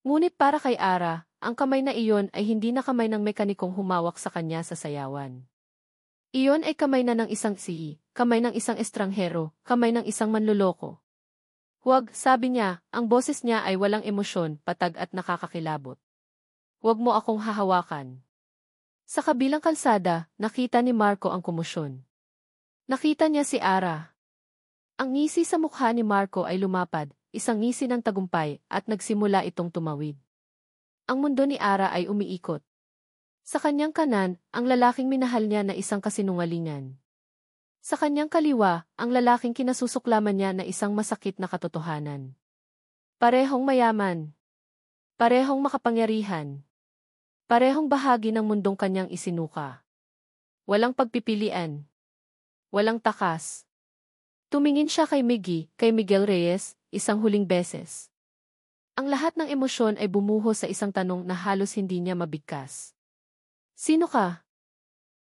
Ngunit para kay Ara, ang kamay na iyon ay hindi na kamay ng mekanikong humawak sa kanya sa sayawan. Iyon ay kamay na ng isang kamay ng isang estranghero, kamay ng isang manloloko. Huwag, sabi niya, ang boses niya ay walang emosyon, patag at nakakakilabot. Huwag mo akong hahawakan. Sa kabilang kalsada, nakita ni Marco ang komosyon. Nakita niya si Ara. Ang ngisi sa mukha ni Marco ay lumapad, isang ngisi ng tagumpay, at nagsimula itong tumawid. Ang mundo ni Ara ay umiikot. Sa kanyang kanan, ang lalaking minahal niya na isang kasinungalingan. Sa kanyang kaliwa, ang lalaking kinasusuklaman niya na isang masakit na katotohanan. Parehong mayaman. Parehong makapangyarihan. Parehong bahagi ng mundong kanyang isinuka. Walang pagpipilian. Walang takas. Tumingin siya kay kay Miguel Reyes, isang huling beses. Ang lahat ng emosyon ay bumuhos sa isang tanong na halos hindi niya mabigkas. Sino ka?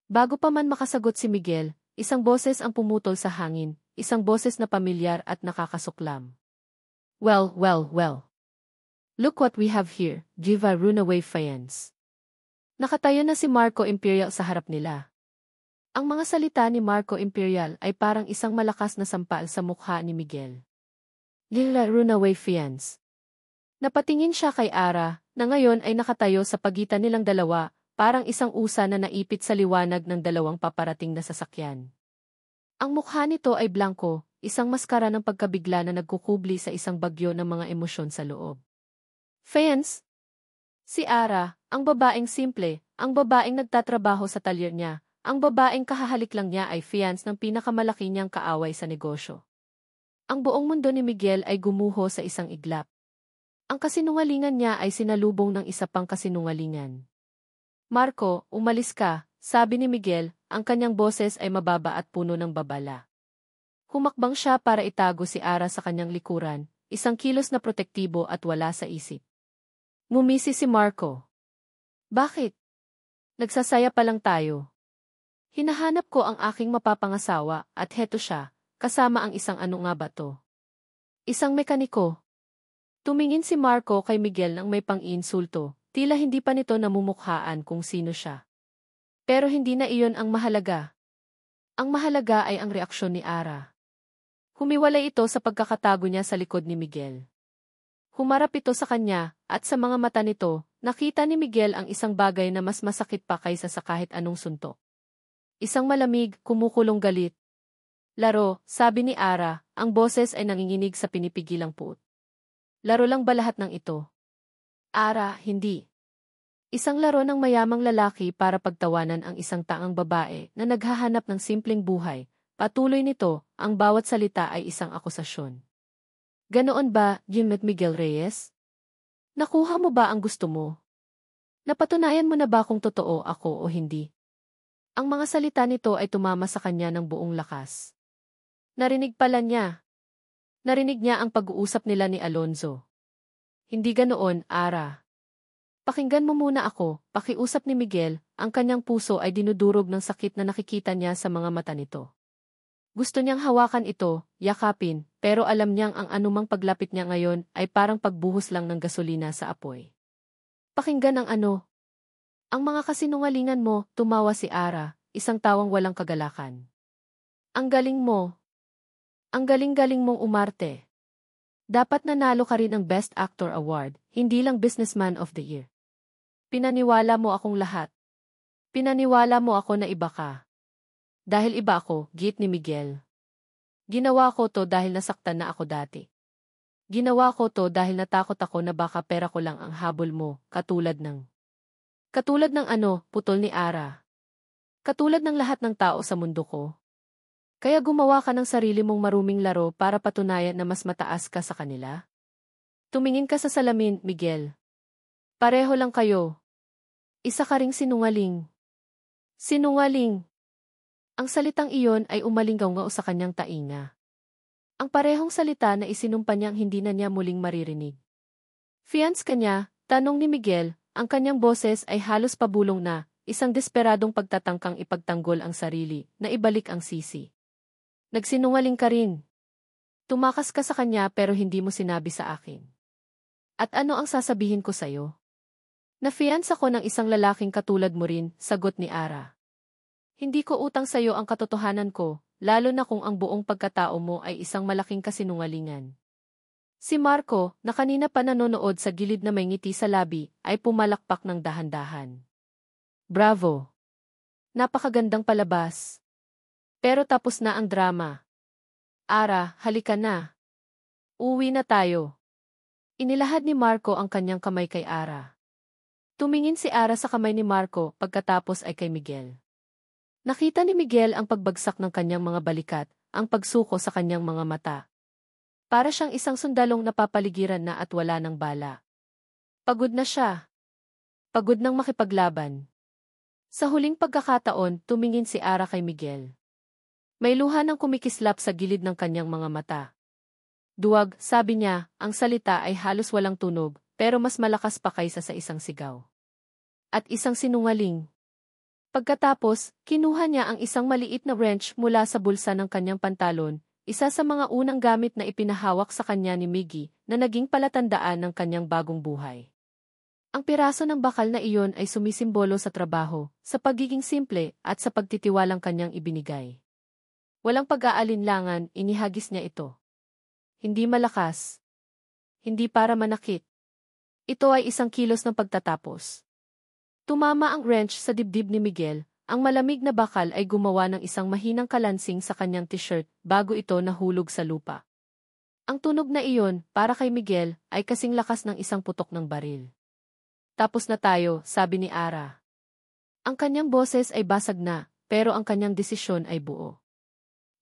Bago pa man makasagot si Miguel, isang boses ang pumutol sa hangin, isang boses na pamilyar at nakakasuklam. Well. Look what we have here, Jiva Runaway Faience. Nakatayo na si Marco Imperial sa harap nila. Ang mga salita ni Marco Imperial ay parang isang malakas na sampal sa mukha ni Miguel. Jiva Runaway Faience. Napatingin siya kay Ara, na ngayon ay nakatayo sa pagitan nilang dalawa, parang isang usa na naipit sa liwanag ng dalawang paparating na sasakyan. Ang mukha nito ay blanko, isang maskara ng pagkabigla na nagkukubli sa isang bagyo ng mga emosyon sa loob. Faience? Si Ara, ang babaeng simple, ang babaeng nagtatrabaho sa talyer niya, ang babaeng kahahalik lang niya ay fiance ng pinakamalaki niyang kaaway sa negosyo. Ang buong mundo ni Miguel ay gumuho sa isang iglap. Ang kasinungalingan niya ay sinalubong ng isa pang kasinungalingan. Marco, umalis ka, sabi ni Miguel, ang kanyang boses ay mababa at puno ng babala. Humakbang siya para itago si Ara sa kanyang likuran, isang kilos na protektibo at wala sa isip. Ngumisi si Marco. Bakit? Nagsasaya pa lang tayo. Hinahanap ko ang aking mapapangasawa at heto siya, kasama ang isang ano nga ba to? Isang mekaniko. Tumingin si Marco kay Miguel nang may pang-iinsulto. Tila hindi pa nito namumukhaan kung sino siya. Pero hindi na iyon ang mahalaga. Ang mahalaga ay ang reaksyon ni Ara. Humiwalay ito sa pagkakatago niya sa likod ni Miguel. Humarap ito sa kanya, at sa mga mata nito, nakita ni Miguel ang isang bagay na mas masakit pa kaysa sa kahit anong suntok. Isang malamig, kumukulong galit. Laro, sabi ni Ara, ang boses ay nanginginig sa pinipigilang puot. Laro lang ba lahat ng ito? Ara, hindi. Isang laro ng mayamang lalaki para pagtawanan ang isang taang babae na naghahanap ng simpleng buhay. Patuloy nito, ang bawat salita ay isang akusasyon. Ganoon ba, Miguel Reyes? Nakuha mo ba ang gusto mo? Napatunayan mo na ba kung totoo ako o hindi? Ang mga salita nito ay tumama sa kanya ng buong lakas. Narinig pala niya. Narinig niya ang pag-uusap nila ni Alonzo. Hindi ganoon, Ara. Pakinggan mo muna ako, pakiusap ni Miguel, ang kanyang puso ay dinudurog ng sakit na nakikita niya sa mga mata nito. Gusto niyang hawakan ito, yakapin, pero alam niyang ang anumang paglapit niya ngayon ay parang pagbuhos lang ng gasolina sa apoy. Pakinggan ang ano. Ang mga kasinungalingan mo, tumawa si Ara, isang tawang walang kagalakan. Ang galing mo. Ang galing-galing mong umarte. Dapat nanalo ka rin ng Best Actor Award, hindi lang Businessman of the Year. Pinaniwala mo akong lahat. Pinaniwala mo ako na iba ka. Dahil iba ako, git ni Miguel. Ginawa ko to dahil nasaktan na ako dati. Ginawa ko to dahil natakot ako na baka pera ko lang ang habol mo, katulad ng ano, putol ni Ara. Katulad ng lahat ng tao sa mundo ko. Kaya gumawa ka ng sarili mong maruming laro para patunayan na mas mataas ka sa kanila? Tumingin ka sa salamin, Miguel. Pareho lang kayo. Isa ka ring sinungaling. Sinungaling. Ang salitang iyon ay umalingaw sa kanyang tainga. Ang parehong salita na isinumpa niyang hindi na niya muling maririnig. Fiance ka niya, tanong ni Miguel, ang kanyang boses ay halos pabulong na, isang desperadong pagtatangkang ipagtanggol ang sarili, na ibalik ang sisi. Nagsinungaling ka rin. Tumakas ka sa kanya pero hindi mo sinabi sa akin. At ano ang sasabihin ko sa'yo? Nafiansa ko ng isang lalaking katulad mo rin, sagot ni Ara. Hindi ko utang sa'yo ang katotohanan ko, lalo na kung ang buong pagkatao mo ay isang malaking kasinungalingan. Si Marco, na kanina pa nanonood sa gilid na may ngiti sa labi, ay pumalakpak ng dahan-dahan. Bravo! Napakagandang palabas. Pero tapos na ang drama. Ara, halika na. Uwi na tayo. Inilahad ni Marco ang kanyang kamay kay Ara. Tumingin si Ara sa kamay ni Marco pagkatapos ay kay Miguel. Nakita ni Miguel ang pagbagsak ng kanyang mga balikat, ang pagsuko sa kanyang mga mata. Para siyang isang sundalong napapaligiran na at wala ng bala. Pagod na siya. Pagod nang makipaglaban. Sa huling pagkakataon, tumingin si Ara kay Miguel. May luha ng kumikislap sa gilid ng kanyang mga mata. Duwag, sabi niya, ang salita ay halos walang tunog, pero mas malakas pa kaysa sa isang sigaw. At isang sinungaling. Pagkatapos, kinuha niya ang isang maliit na wrench mula sa bulsa ng kanyang pantalon, isa sa mga unang gamit na ipinahawak sa kanya ni Miggy na naging palatandaan ng kanyang bagong buhay. Ang piraso ng bakal na iyon ay sumisimbolo sa trabaho, sa pagiging simple at sa pagtitiwalang kanyang ibinigay. Walang pag-aalinlangan, inihagis niya ito. Hindi malakas. Hindi para manakit. Ito ay isang kilos ng pagtatapos. Tumama ang wrench sa dibdib ni Miguel, ang malamig na bakal ay gumawa ng isang mahinang kalansing sa kanyang t-shirt bago ito nahulog sa lupa. Ang tunog na iyon, para kay Miguel, ay kasing lakas ng isang putok ng baril. Tapos na tayo, sabi ni Ara. Ang kanyang boses ay basag na, pero ang kanyang desisyon ay buo.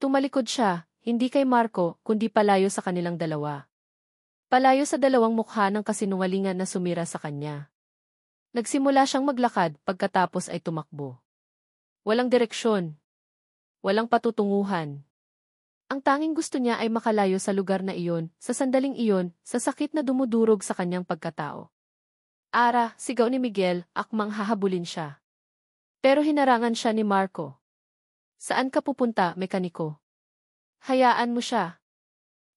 Tumalikod siya, hindi kay Marco, kundi palayo sa kanilang dalawa. Palayo sa dalawang mukha ng kasinungalingan na sumira sa kanya. Nagsimula siyang maglakad pagkatapos ay tumakbo. Walang direksyon. Walang patutunguhan. Ang tanging gusto niya ay makalayo sa lugar na iyon, sa sandaling iyon, sa sakit na dumudurog sa kanyang pagkatao. Ara, sigaw ni Miguel, akmang hahabulin siya. Pero hinarangan siya ni Marco. Saan ka pupunta, mekaniko? Hayaan mo siya.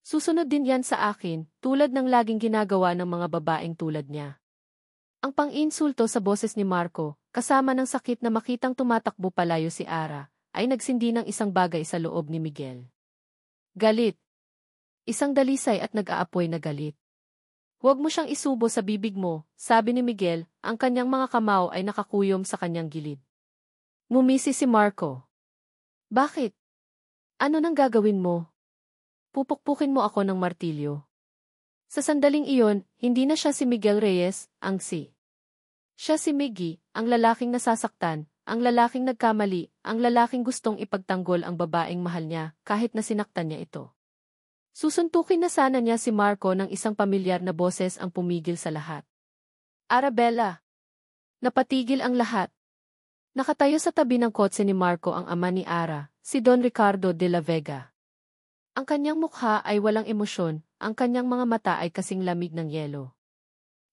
Susunod din yan sa akin, tulad ng laging ginagawa ng mga babaeng tulad niya. Ang pang-insulto sa boses ni Marco, kasama ng sakit na makitang tumatakbo palayo si Ara, ay nagsindi ng isang bagay sa loob ni Miguel. Galit. Isang dalisay at nag-aapoy na galit. Huwag mo siyang isubo sa bibig mo, sabi ni Miguel, ang kanyang mga kamao ay nakakuyom sa kanyang gilid. Ngumisi si Marco. Bakit? Ano nang gagawin mo? Pupukpukin mo ako ng martilyo. Sa sandaling iyon, hindi na siya si Miguel Reyes, Siya si Miggy, ang lalaking nasasaktan, ang lalaking nagkamali, ang lalaking gustong ipagtanggol ang babaeng mahal niya, kahit na sinaktan niya ito. Susuntukin na sana niya si Marco ng isang pamilyar na boses ang pumigil sa lahat. Arabella! Napatigil ang lahat. Nakatayo sa tabi ng kotse ni Marco ang ama ni Ara, si Don Ricardo de la Vega. Ang kanyang mukha ay walang emosyon, ang kanyang mga mata ay kasing lamig ng yelo.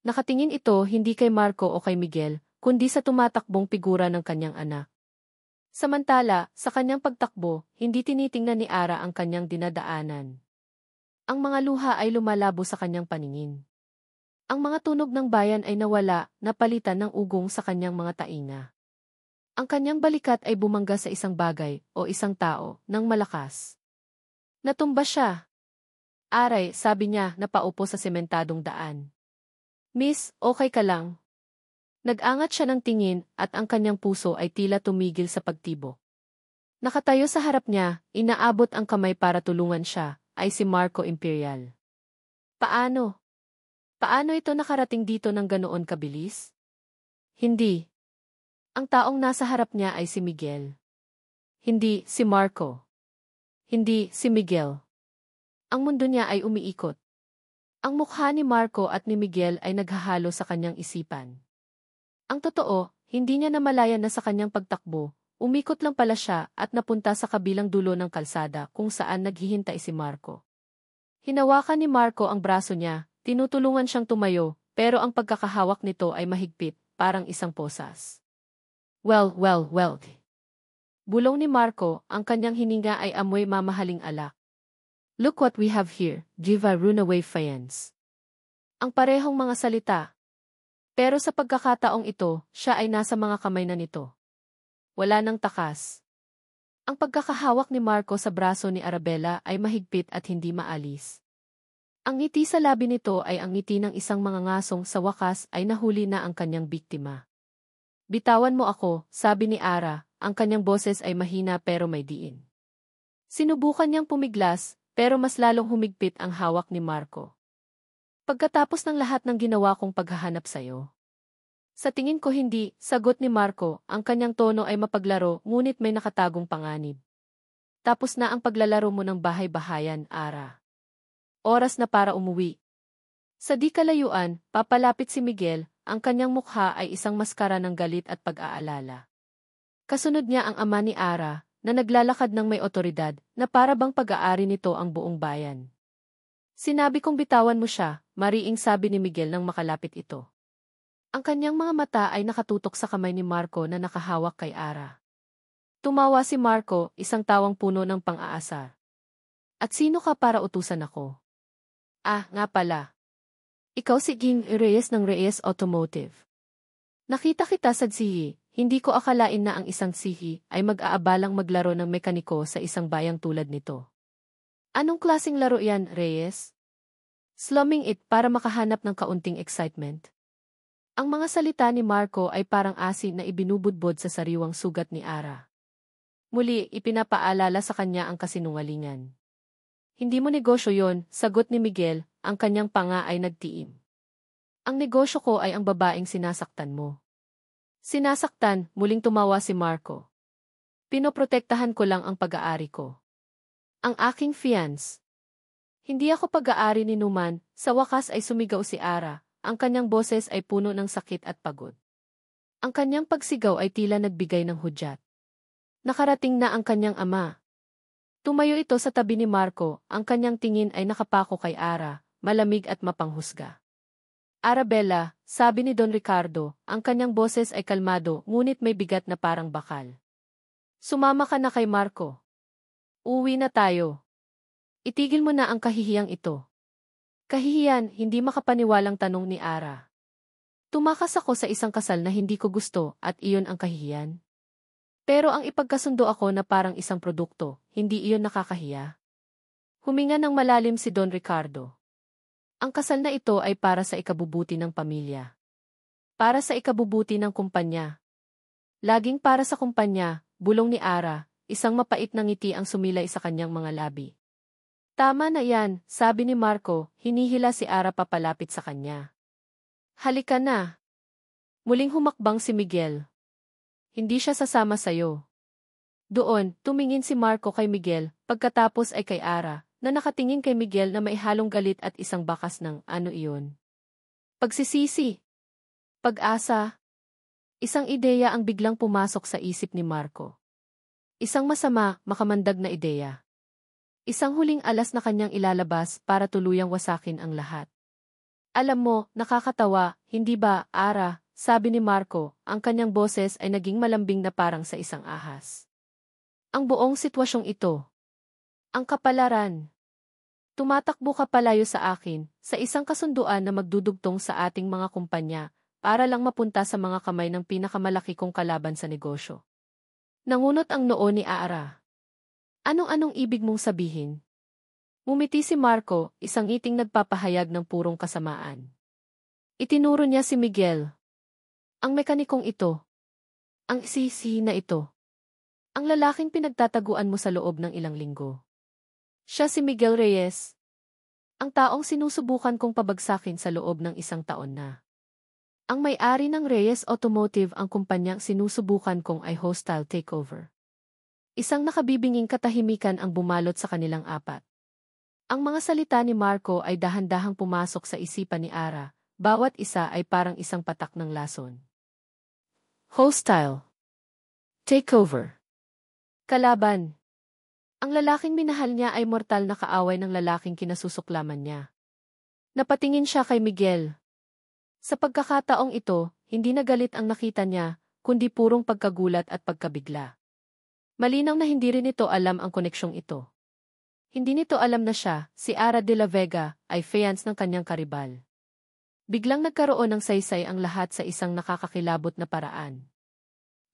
Nakatingin ito hindi kay Marco o kay Miguel, kundi sa tumatakbong figura ng kanyang anak. Samantala, sa kanyang pagtakbo, hindi tinitingnan ni Ara ang kanyang dinadaanan. Ang mga luha ay lumalabo sa kanyang paningin. Ang mga tunog ng bayan ay nawala, napalitan ng ugong sa kanyang mga tainga. Ang kanyang balikat ay bumangga sa isang bagay o isang tao nang malakas. Natumba siya. Aray, sabi niya, napaupo sa sementadong daan. Miss, okay ka lang? Nag-angat siya ng tingin at ang kanyang puso ay tila tumigil sa pagtibok. Nakatayo sa harap niya, inaabot ang kamay para tulungan siya, ay si Marco Imperial. Paano? Paano ito nakarating dito ng ganoon kabilis? Hindi. Ang taong nasa harap niya ay si Miguel. Hindi si Marco. Hindi si Miguel. Ang mundo niya ay umiikot. Ang mukha ni Marco at ni Miguel ay naghahalo sa kanyang isipan. Ang totoo, hindi niya namalayan na sa kanyang pagtakbo, umikot lang pala siya at napunta sa kabilang dulo ng kalsada kung saan naghihintay si Marco. Hinawakan ni Marco ang braso niya, tinutulungan siyang tumayo, pero ang pagkakahawak nito ay mahigpit, parang isang posas. Well. Bulong ni Marco, ang kanyang hininga ay amoy mamahaling alak. Look what we have here, Jiva Runaway Faience. Ang parehong mga salita. Pero sa pagkakataong ito, siya ay nasa mga kamay na nito. Wala nang takas. Ang pagkakahawak ni Marco sa braso ni Arabella ay mahigpit at hindi maalis. Ang ngiti sa labi nito ay ang ngiti ng isang mangangasong sa wakas ay nahuli na ang kanyang biktima. Bitawan mo ako, sabi ni Ara, ang kanyang boses ay mahina pero may diin. Sinubukan niyang pumiglas, pero mas lalong humigpit ang hawak ni Marco. Pagkatapos ng lahat ng ginawa kong paghahanap sa'yo. Sa tingin ko hindi, sagot ni Marco, ang kanyang tono ay mapaglaro ngunit may nakatagong panganib. Tapos na ang paglalaro mo ng bahay-bahayan, Ara. Oras na para umuwi. Sa di kalayuan, papalapit si Miguel, ang kanyang mukha ay isang maskara ng galit at pag-aalala. Kasunod niya ang ama ni Ara, na naglalakad ng may otoridad, na para bang pag-aari nito ang buong bayan. Sinabi kong bitawan mo siya, mariing sabi ni Miguel nang makalapit ito. Ang kanyang mga mata ay nakatutok sa kamay ni Marco na nakahawak kay Ara. Tumawa si Marco, isang tawang puno ng pang-aasar. At sino ka para utusan ako? Ah, nga pala. Ikaw si Ging Reyes ng Reyes Automotive. Nakita kita sa Tsihi, hindi ko akalain na ang isang Tsihi ay mag-aabalang maglaro ng mekaniko sa isang bayang tulad nito. Anong klaseng laro yan, Reyes? Slumming it para makahanap ng kaunting excitement. Ang mga salita ni Marco ay parang asin na ibinubudbod sa sariwang sugat ni Ara. Muli, ipinapaalala sa kanya ang kasinungalingan. Hindi mo negosyo yon, sagot ni Miguel, ang kanyang panga ay nagtiim. Ang negosyo ko ay ang babaeng sinasaktan mo. Sinasaktan, muling tumawa si Marco. Pinoprotektahan ko lang ang pag-aari ko. Ang aking fiance. Hindi ako pag-aari ni Numan, sa wakas ay sumigaw si Ara, ang kanyang boses ay puno ng sakit at pagod. Ang kanyang pagsigaw ay tila nagbigay ng hudyat. Nakarating na ang kanyang ama. Tumayo ito sa tabi ni Marco, ang kanyang tingin ay nakapako kay Ara, malamig at mapanghusga. Arabella, sabi ni Don Ricardo, ang kanyang boses ay kalmado ngunit may bigat na parang bakal. Sumama ka na kay Marco. Uwi na tayo. Itigil mo na ang kahihiyang ito. Kahihiyan, hindi makapaniwalang tanong ni Ara. Tumakas ako sa isang kasal na hindi ko gusto at iyon ang kahihiyan. Pero ang ipagkasundo ako na parang isang produkto, hindi iyon nakakahiya. Huminga ng malalim si Don Ricardo. Ang kasal na ito ay para sa ikabubuti ng pamilya. Para sa ikabubuti ng kumpanya. Laging para sa kumpanya, bulong ni Ara, isang mapait na ngiti ang sumilay sa kanyang mga labi. Tama na yan, sabi ni Marco, hinihila si Ara papalapit sa kanya. Halika na. Muling humakbang si Miguel. Hindi siya sasama sayo. Doon, tumingin si Marco kay Miguel, pagkatapos ay kay Ara, na nakatingin kay Miguel na may halong galit at isang bakas ng ano iyon. Pagsisisi. Pag-asa. Isang ideya ang biglang pumasok sa isip ni Marco. Isang masama, makamandag na ideya. Isang huling alas na kanyang ilalabas para tuluyang wasakin ang lahat. Alam mo, nakakatawa, hindi ba, Ara? Sabi ni Marco, ang kanyang boses ay naging malambing na parang sa isang ahas. Ang buong sitwasyong ito. Ang kapalaran. Tumatakbo ka palayo sa akin, sa isang kasunduan na magdudugtong sa ating mga kumpanya, para lang mapunta sa mga kamay ng pinakamalaki kong kalaban sa negosyo. Nangunot ang noo ni Ara. Anong-anong ibig mong sabihin? Ngumiti si Marco, isang ngiting nagpapahayag ng purong kasamaan. Itinuro niya si Miguel. Ang mekanikong ito. Ang sisi na ito. Ang lalaking pinagtataguan mo sa loob ng ilang linggo. Siya si Miguel Reyes. Ang taong sinusubukan kong pabagsakin sa loob ng isang taon na. Ang may-ari ng Reyes Automotive ang kumpanyang sinusubukan kong ay hostile takeover. Isang nakabibinging katahimikan ang bumalot sa kanilang apat. Ang mga salita ni Marco ay dahan-dahang pumasok sa isipan ni Ara, bawat isa ay parang isang patak ng lason. Hostile. Takeover. Kalaban. Ang lalaking minahal niya ay mortal na kaaway ng lalaking kinasusuklaman niya. Napatingin siya kay Miguel. Sa pagkakataong ito, hindi na galit ang nakita niya, kundi purong pagkagulat at pagkabigla. Malinaw na hindi rin ito alam ang koneksyong ito. Hindi nito alam na siya, si Ara de la Vega, ay fiancé ng kanyang karibal. Biglang nagkaroon ng saysay ang lahat sa isang nakakakilabot na paraan.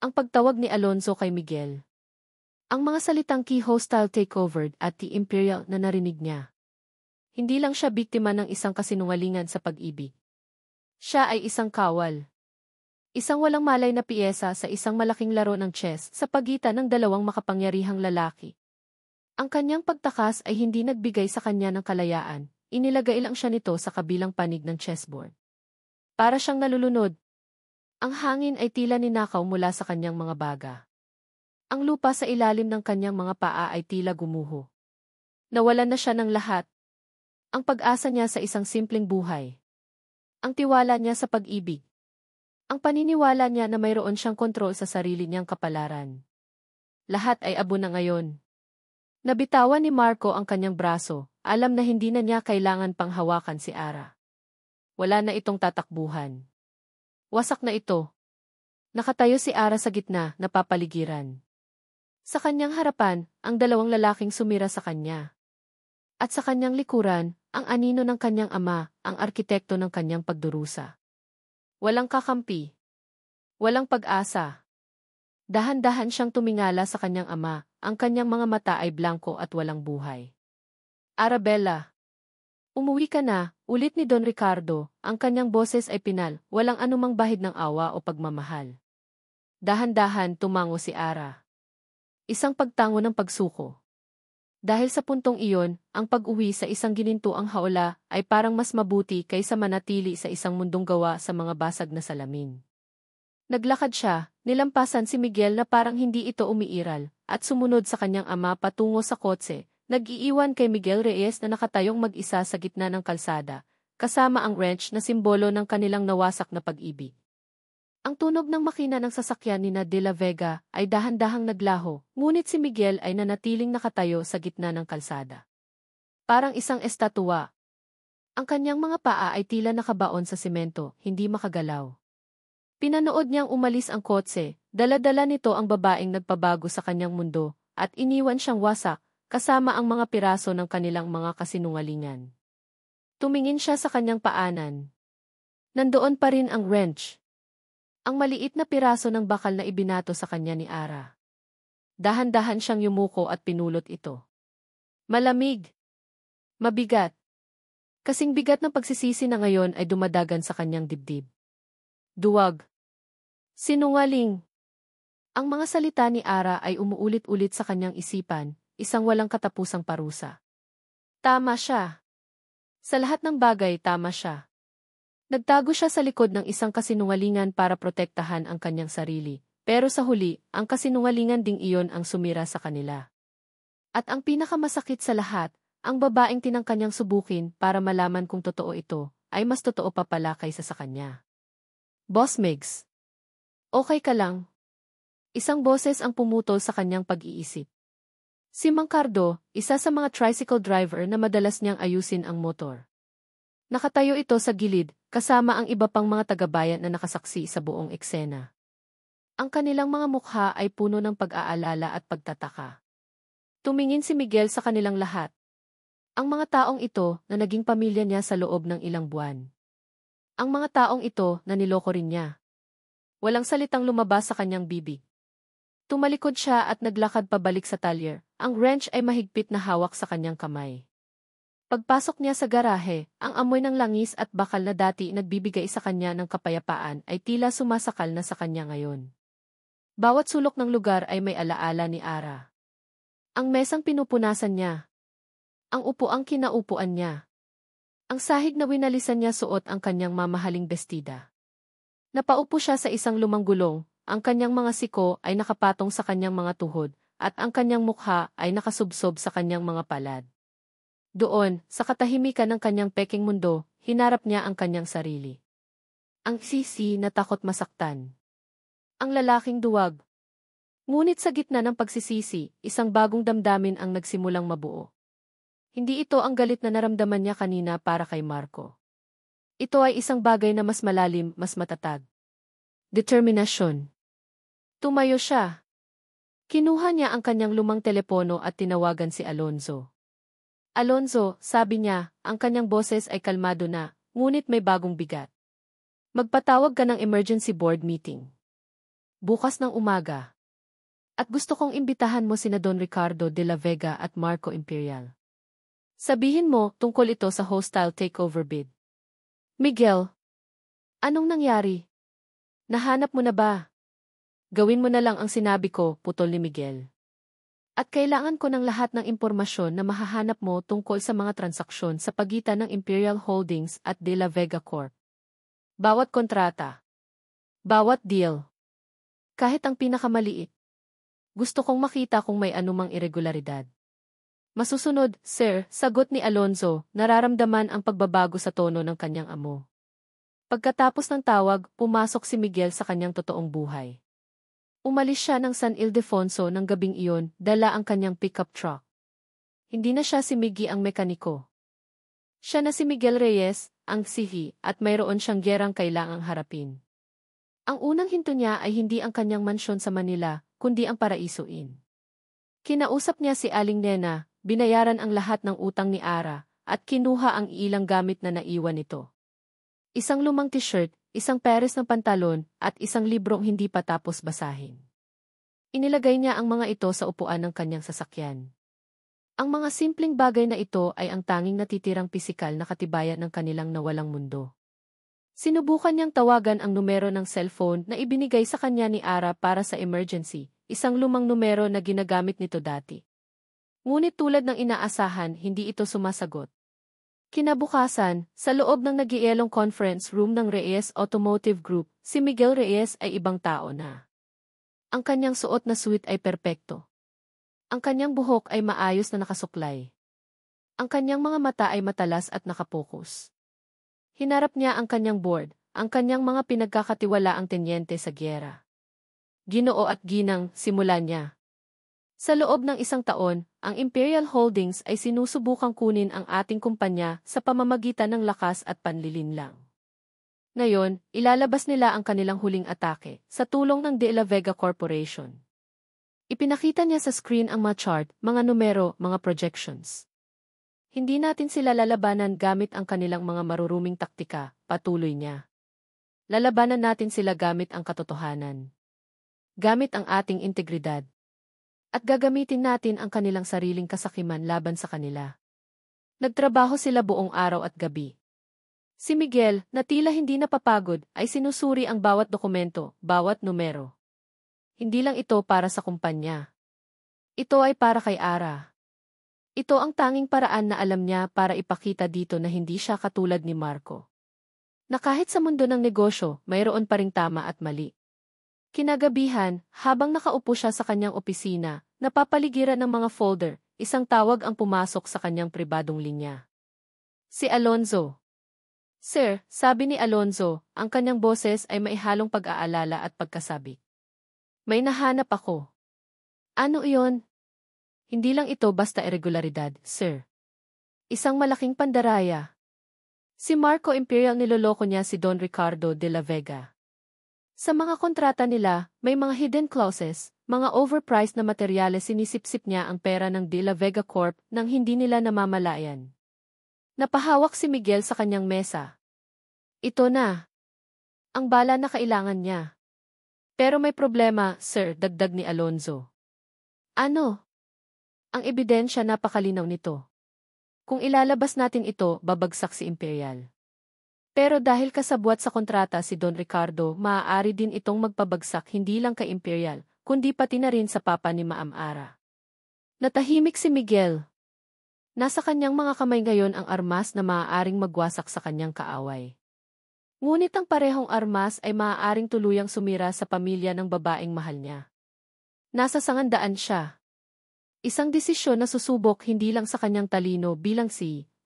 Ang pagtawag ni Alonzo kay Miguel. Ang mga salitang key hostile takeover at the imperial na narinig niya. Hindi lang siya biktima ng isang kasinungalingan sa pag-ibig. Siya ay isang kawal. Isang walang malay na piyesa sa isang malaking laro ng chess sa pagitan ng dalawang makapangyarihang lalaki. Ang kanyang pagtakas ay hindi nagbigay sa kanya ng kalayaan, inilagay lang siya nito sa kabilang panig ng chessboard. Para siyang nalulunod. Ang hangin ay tila ninakaw mula sa kanyang mga baga. Ang lupa sa ilalim ng kanyang mga paa ay tila gumuho. Nawalan na siya ng lahat. Ang pag-asa niya sa isang simpleng buhay. Ang tiwala niya sa pag-ibig. Ang paniniwala niya na mayroon siyang kontrol sa sarili niyang kapalaran. Lahat ay abo na ngayon. Nabitawan ni Marco ang kanyang braso, alam na hindi na niya kailangan pang hawakan si Ara. Wala na itong tatakbuhan. Wasak na ito. Nakatayo si Ara sa gitna, napapaligiran. Sa kanyang harapan, ang dalawang lalaking sumira sa kanya. At sa kanyang likuran, ang anino ng kanyang ama, ang arkitekto ng kanyang pagdurusa. Walang kakampi. Walang pag-asa. Dahan-dahan siyang tumingala sa kanyang ama, ang kanyang mga mata ay blanko at walang buhay. Arabella. Umuwi ka na, ulit ni Don Ricardo, ang kanyang boses ay pinal, walang anumang bahid ng awa o pagmamahal. Dahan-dahan tumango si Ara. Isang pagtango ng pagsuko. Dahil sa puntong iyon, ang pag-uwi sa isang ginintuang haula ay parang mas mabuti kaysa manatili sa isang mundong gawa sa mga basag na salamin. Naglakad siya, nilampasan si Miguel na parang hindi ito umiiral, at sumunod sa kanyang ama patungo sa kotse, nag-iiwan kay Miguel Reyes na nakatayong mag-isa sa gitna ng kalsada, kasama ang wrench na simbolo ng kanilang nawasak na pag-ibig. Ang tunog ng makina ng sasakyan ni De La Vega ay dahan-dahang naglaho, ngunit si Miguel ay nanatiling nakatayo sa gitna ng kalsada. Parang isang estatwa. Ang kanyang mga paa ay tila nakabaon sa semento, hindi makagalaw. Pinanood niyang umalis ang kotse, dala-dala nito ang babaeng nagpabago sa kanyang mundo, at iniwan siyang wasak, kasama ang mga piraso ng kanilang mga kasinungalingan. Tumingin siya sa kanyang paanan. Nandoon pa rin ang wrench. Ang maliit na piraso ng bakal na ibinato sa kanya ni Ara. Dahan-dahan siyang yumuko at pinulot ito. Malamig. Mabigat. Kasing bigat ng pagsisisi na ngayon ay dumadagan sa kanyang dibdib. Duwag. Sinungaling. Ang mga salita ni Ara ay umuulit-ulit sa kanyang isipan, isang walang katapusang parusa. Tama siya. Sa lahat ng bagay, tama siya. Nagtago siya sa likod ng isang kasinungalingan para protektahan ang kanyang sarili, pero sa huli, ang kasinungalingan ding iyon ang sumira sa kanila. At ang pinakamasakit sa lahat, ang babaeng tinangka niyang subukin para malaman kung totoo ito, ay mas totoo pa pala kaysa sa kanya. Boss Migs. Okay ka lang? Isang boses ang pumutol sa kanyang pag-iisip. Si Mang Cardo, isa sa mga tricycle driver na madalas niyang ayusin ang motor. Nakatayo ito sa gilid, kasama ang iba pang mga tagabayan na nakasaksi sa buong eksena. Ang kanilang mga mukha ay puno ng pag-aalala at pagtataka. Tumingin si Miguel sa kanilang lahat. Ang mga taong ito na naging pamilya niya sa loob ng ilang buwan. Ang mga taong ito na niloko rin niya. Walang salitang lumabas sa kanyang bibig. Tumalikod siya at naglakad pabalik sa talyer. Ang wrench ay mahigpit na hawak sa kanyang kamay. Pagpasok niya sa garahe, ang amoy ng langis at bakal na dati nagbibigay sa kanya ng kapayapaan ay tila sumasakal na sa kanya ngayon. Bawat sulok ng lugar ay may alaala ni Ara. Ang mesang pinupunasan niya. Ang upuang kinaupuan niya. Ang sahig na winalisan niya suot ang kanyang mamahaling bestida. Napaupo siya sa isang lumang gulong, ang kanyang mga siko ay nakapatong sa kanyang mga tuhod, at ang kanyang mukha ay nakasubsob sa kanyang mga palad. Doon, sa katahimikan ng kanyang peking mundo, hinarap niya ang kanyang sarili. Ang sisi na takot masaktan. Ang lalaking duwag. Ngunit sa gitna ng pagsisisi, isang bagong damdamin ang nagsimulang mabuo. Hindi ito ang galit na naramdaman niya kanina para kay Marco. Ito ay isang bagay na mas malalim, mas matatag. Determinasyon. Tumayo siya. Kinuha niya ang kanyang lumang telepono at tinawagan si Alonzo. Alonzo, sabi niya, ang kanyang boses ay kalmado na, ngunit may bagong bigat. Magpatawag ka ng emergency board meeting. Bukas ng umaga. At gusto kong imbitahan mo sina Don Ricardo de la Vega at Marco Imperial. Sabihin mo tungkol ito sa hostile takeover bid. Miguel, anong nangyari? Nahanap mo na ba? Gawin mo na lang ang sinabi ko, putol ni Miguel. At kailangan ko ng lahat ng impormasyon na mahahanap mo tungkol sa mga transaksyon sa pagitan ng Imperial Holdings at De La Vega Corp. Bawat kontrata. Bawat deal. Kahit ang pinakamaliit. Gusto kong makita kung may anumang irregularidad. Masusunod, sir, sagot ni Alonzo, nararamdaman ang pagbabago sa tono ng kanyang amo. Pagkatapos ng tawag, pumasok si Miguel sa kanyang totoong buhay. Umalis siya ng San Ildefonso ng gabing iyon, dala ang kanyang pickup truck. Hindi na siya si Miggy ang mekaniko. Siya na si Miguel Reyes, ang sihi, at mayroon siyang gerang kailangang harapin. Ang unang hinto niya ay hindi ang kanyang mansyon sa Manila, kundi ang Paraiso Inn. Kinausap niya si Aling Nena, binayaran ang lahat ng utang ni Ara, at kinuha ang ilang gamit na naiwan nito. Isang lumang t-shirt, isang pares ng pantalon, at isang librong hindi pa tapos basahin. Inilagay niya ang mga ito sa upuan ng kanyang sasakyan. Ang mga simpleng bagay na ito ay ang tanging natitirang pisikal na katibayan ng kanilang nawalang mundo. Sinubukan niyang tawagan ang numero ng cellphone na ibinigay sa kanya ni Ara para sa emergency, isang lumang numero na ginagamit nito dati. Ngunit tulad ng inaasahan, hindi ito sumasagot. Kinabukasan, sa loob ng nagielong conference room ng Reyes Automotive Group, si Miguel Reyes ay ibang tao na. Ang kanyang suot na suit ay perpekto. Ang kanyang buhok ay maayos na nakasuklay. Ang kanyang mga mata ay matalas at nakapokus. Hinarap niya ang kanyang board, ang kanyang mga pinagkakatiwalaang tenyente sa gyera. Ginoo at ginang, simula niya. Sa loob ng isang taon, ang Imperial Holdings ay sinusubukang kunin ang ating kumpanya sa pamamagitan ng lakas at panlilinlang. Ngayon, ilalabas nila ang kanilang huling atake sa tulong ng De La Vega Corporation. Ipinakita niya sa screen ang mga chart, mga numero, mga projections. Hindi natin sila lalabanan gamit ang kanilang mga maruruming taktika, patuloy niya. Lalabanan natin sila gamit ang katotohanan. Gamit ang ating integridad. At gagamitin natin ang kanilang sariling kasakiman laban sa kanila. Nagtrabaho sila buong araw at gabi. Si Miguel, na tila hindi napapagod, ay sinusuri ang bawat dokumento, bawat numero. Hindi lang ito para sa kumpanya. Ito ay para kay Ara. Ito ang tanging paraan na alam niya para ipakita dito na hindi siya katulad ni Marco. Na kahit sa mundo ng negosyo, mayroon pa ring tama at mali. Kinagabihan, habang nakaupo siya sa kanyang opisina, napapaligiran ng mga folder, isang tawag ang pumasok sa kanyang pribadong linya. Si Alonzo. Sir, sabi ni Alonzo, ang kanyang boses ay maihalong pag-aalala at pagkasabik. May nahanap ako. Ano iyon? Hindi lang ito basta irregularidad, sir. Isang malaking pandaraya. Si Marco Imperial niloloko niya si Don Ricardo de la Vega. Sa mga kontrata nila, may mga hidden clauses, mga overpriced na materyales sinisipsip niya ang pera ng De La Vega Corp nang hindi nila namamalayan. Napahawak si Miguel sa kanyang mesa. Ito na. Ang bala na kailangan niya. Pero may problema, sir, dagdag ni Alonzo. Ano? Ang ebidensya napakalinaw nito. Kung ilalabas natin ito, babagsak si Imperial. Pero dahil kasabwat sa kontrata si Don Ricardo, maaari din itong magpabagsak hindi lang kay Imperial, kundi pati na rin sa papa ni Maam Ara. Natahimik si Miguel. Nasa kanyang mga kamay ngayon ang armas na maaaring magwasak sa kanyang kaaway. Ngunit ang parehong armas ay maaaring tuluyang sumira sa pamilya ng babaeng mahal niya. Nasa sangandaan siya. Isang desisyon na susubok hindi lang sa kanyang talino bilang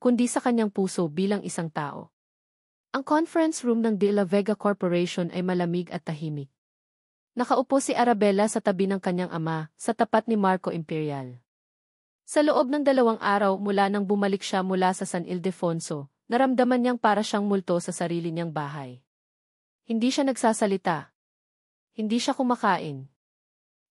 kundi sa kanyang puso bilang isang tao. Ang conference room ng De La Vega Corporation ay malamig at tahimik. Nakaupo si Arabella sa tabi ng kanyang ama, sa tapat ni Marco Imperial. Sa loob ng 2 araw mula nang bumalik siya mula sa San Ildefonso, naramdaman niyang para siyang multo sa sarili niyang bahay. Hindi siya nagsasalita. Hindi siya kumakain.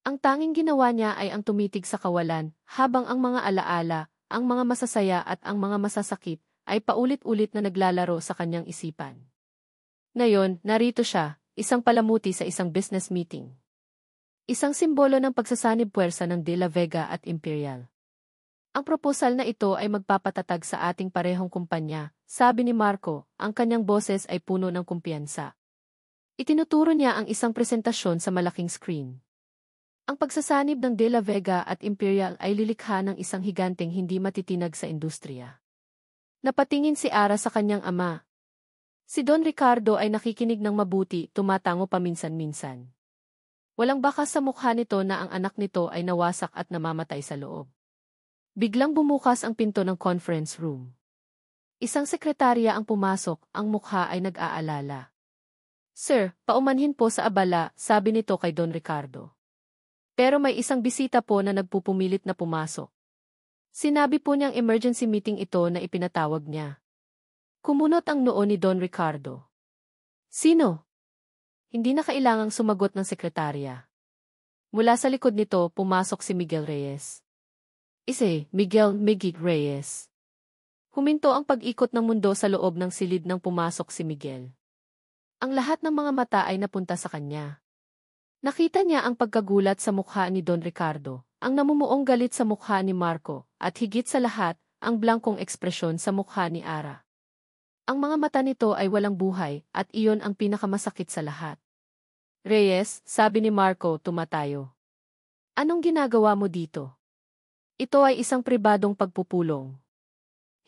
Ang tanging ginawa niya ay ang tumitig sa kawalan, habang ang mga alaala, ang mga masasaya at ang mga masasakit, ay paulit-ulit na naglalaro sa kanyang isipan. Ngayon, narito siya, isang palamuti sa isang business meeting. Isang simbolo ng pagsasanib puwersa ng De La Vega at Imperial. Ang proposal na ito ay magpapatatag sa ating parehong kumpanya, sabi ni Marco, ang kanyang boses ay puno ng kumpiyansa. Itinuturo niya ang isang presentasyon sa malaking screen. Ang pagsasanib ng De La Vega at Imperial ay lilikha ng isang higanteng hindi matitinag sa industriya. Napatingin si Ara sa kanyang ama. Si Don Ricardo ay nakikinig ng mabuti, tumatango paminsan-minsan. Walang bakas sa mukha nito na ang anak nito ay nawasak at namamatay sa loob. Biglang bumukas ang pinto ng conference room. Isang sekretarya ang pumasok, ang mukha ay nag-aalala. "Sir, paumanhin po sa abala," sabi nito kay Don Ricardo. Pero may isang bisita po na nagpupumilit na pumasok. Sinabi po niyang emergency meeting ito na ipinatawag niya. Kumunot ang noo ni Don Ricardo. "Sino?" Hindi na kailangang sumagot ng sekretarya. Mula sa likod nito, pumasok si Miguel Reyes. Miguel Miggy Reyes. Huminto ang pag-ikot ng mundo sa loob ng silid nang pumasok si Miguel. Ang lahat ng mga mata ay napunta sa kanya. Nakita niya ang pagkagulat sa mukha ni Don Ricardo, ang namumuong galit sa mukha ni Marco, at higit sa lahat, ang blangkong ekspresyon sa mukha ni Ara. Ang mga mata nito ay walang buhay, at iyon ang pinakamasakit sa lahat. "Reyes," sabi ni Marco, tumatayo. "Anong ginagawa mo dito? Ito ay isang pribadong pagpupulong."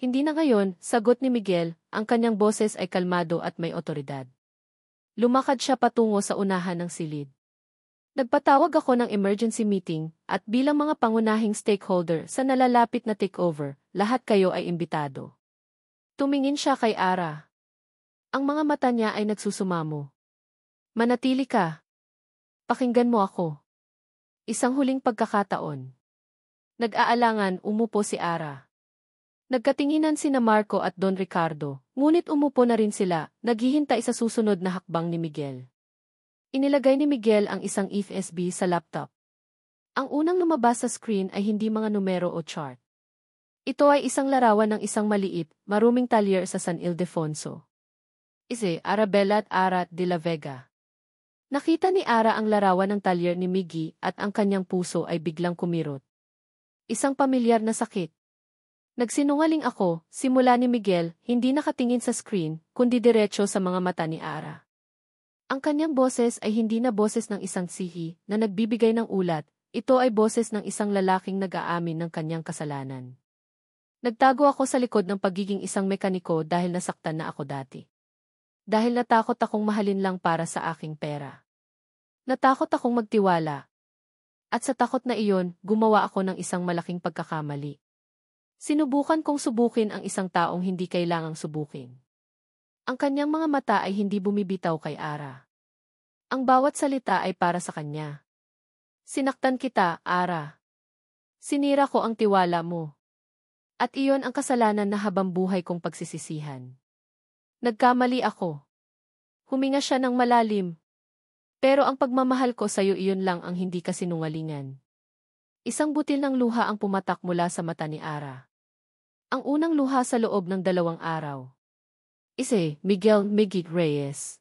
"Hindi na ngayon," sagot ni Miguel, ang kanyang boses ay kalmado at may otoridad. Lumakad siya patungo sa unahan ng silid. "Nagpatawag ako ng emergency meeting, at bilang mga pangunahing stakeholder sa nalalapit na takeover, lahat kayo ay imbitado." Tumingin siya kay Ara. Ang mga mata niya ay nagsusumamo. "Manatili ka. Pakinggan mo ako. Isang huling pagkakataon." Nag-aalangan, umupo si Ara. Nagkatinginan sina Marco at Don Ricardo, ngunit umupo na rin sila, naghihintay sa susunod na hakbang ni Miguel. Inilagay ni Miguel ang isang USB sa laptop. Ang unang lumabas sa screen ay hindi mga numero o chart. Ito ay isang larawan ng isang maliit, maruming talyer sa San Ildefonso. Arabella at Ara de la Vega. Nakita ni Ara ang larawan ng talyer ni Miggy at ang kanyang puso ay biglang kumirot. Isang pamilyar na sakit. "Nagsinungaling ako," simula ni Miguel, hindi nakatingin sa screen, kundi diretso sa mga mata ni Ara. Ang kanyang boses ay hindi na boses ng isang sihi na nagbibigay ng ulat, ito ay boses ng isang lalaking nag-aamin ng kanyang kasalanan. "Nagtago ako sa likod ng pagiging isang mekaniko dahil nasaktan na ako dati. Dahil natakot akong mahalin lang para sa aking pera. Natakot akong magtiwala. At sa takot na iyon, gumawa ako ng isang malaking pagkakamali. Sinubukan kong subukin ang isang taong hindi kailangang subukin." Ang kanyang mga mata ay hindi bumibitaw kay Ara. Ang bawat salita ay para sa kanya. "Sinaktan kita, Ara. Sinira ko ang tiwala mo. At iyon ang kasalanan na habang buhay kong pagsisisihan. Nagkamali ako." Huminga siya ng malalim. "Pero ang pagmamahal ko sa'yo, iyon lang ang hindi kasinungalingan." Isang butil ng luha ang pumatak mula sa mata ni Ara. Ang unang luha sa loob ng 2 araw. Miguel Miggy Reyes.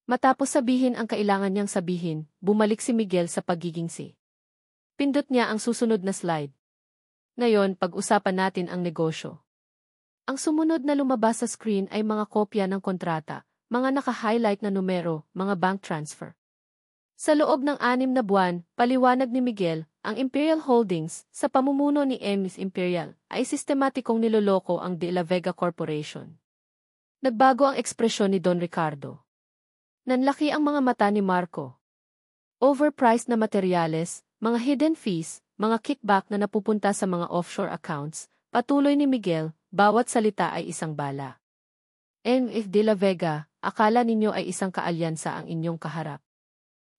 Matapos sabihin ang kailangan niyang sabihin, bumalik si Miguel sa pagiging si. Pindot niya ang susunod na slide. "Ngayon, pag-usapan natin ang negosyo." Ang sumunod na lumabas sa screen ay mga kopya ng kontrata, mga naka-highlight na numero, mga bank transfer. Sa loob ng 6 na buwan, paliwanag ni Miguel, ang Imperial Holdings, sa pamumuno ni Emis Imperial, ay sistematikong niloloko ang De La Vega Corporation. Nagbago ang ekspresyon ni Don Ricardo. Nanlaki ang mga mata ni Marco. Overpriced na materyales, mga hidden fees, mga kickback na napupunta sa mga offshore accounts, patuloy ni Miguel, bawat salita ay isang bala. "If De La Vega, akala ninyo ay isang kaalyansa ang inyong kaharap.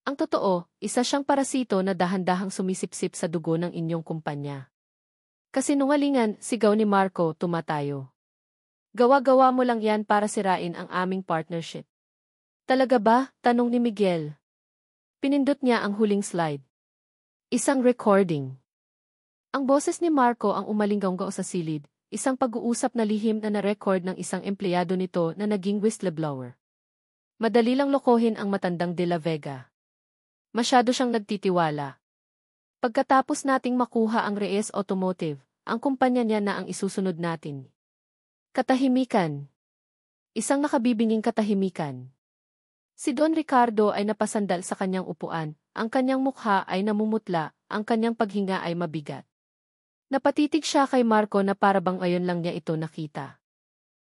Ang totoo, isa siyang parasito na dahan-dahang sumisipsip sa dugo ng inyong kumpanya." "Kasinungalingan," sigaw ni Marco, tumatayo. "Gawa-gawa mo lang yan para sirain ang aming partnership." "Talaga ba?" tanong ni Miguel. Pinindot niya ang huling slide. Isang recording. Ang boses ni Marco ang umalinggaw sa silid, isang pag-uusap na lihim na na-record ng isang empleyado nito na naging whistleblower. Madali lang lokohin ang matandang De La Vega. Masyado siyang nagtitiwala. Pagkatapos nating makuha ang Reyes Automotive, ang kumpanya niya na ang isusunod natin. Katahimikan. Isang nakabibinging katahimikan. Si Don Ricardo ay napasandal sa kanyang upuan, ang kanyang mukha ay namumutla, ang kanyang paghinga ay mabigat. Napatitig siya kay Marco na parabang ngayon lang niya ito nakita.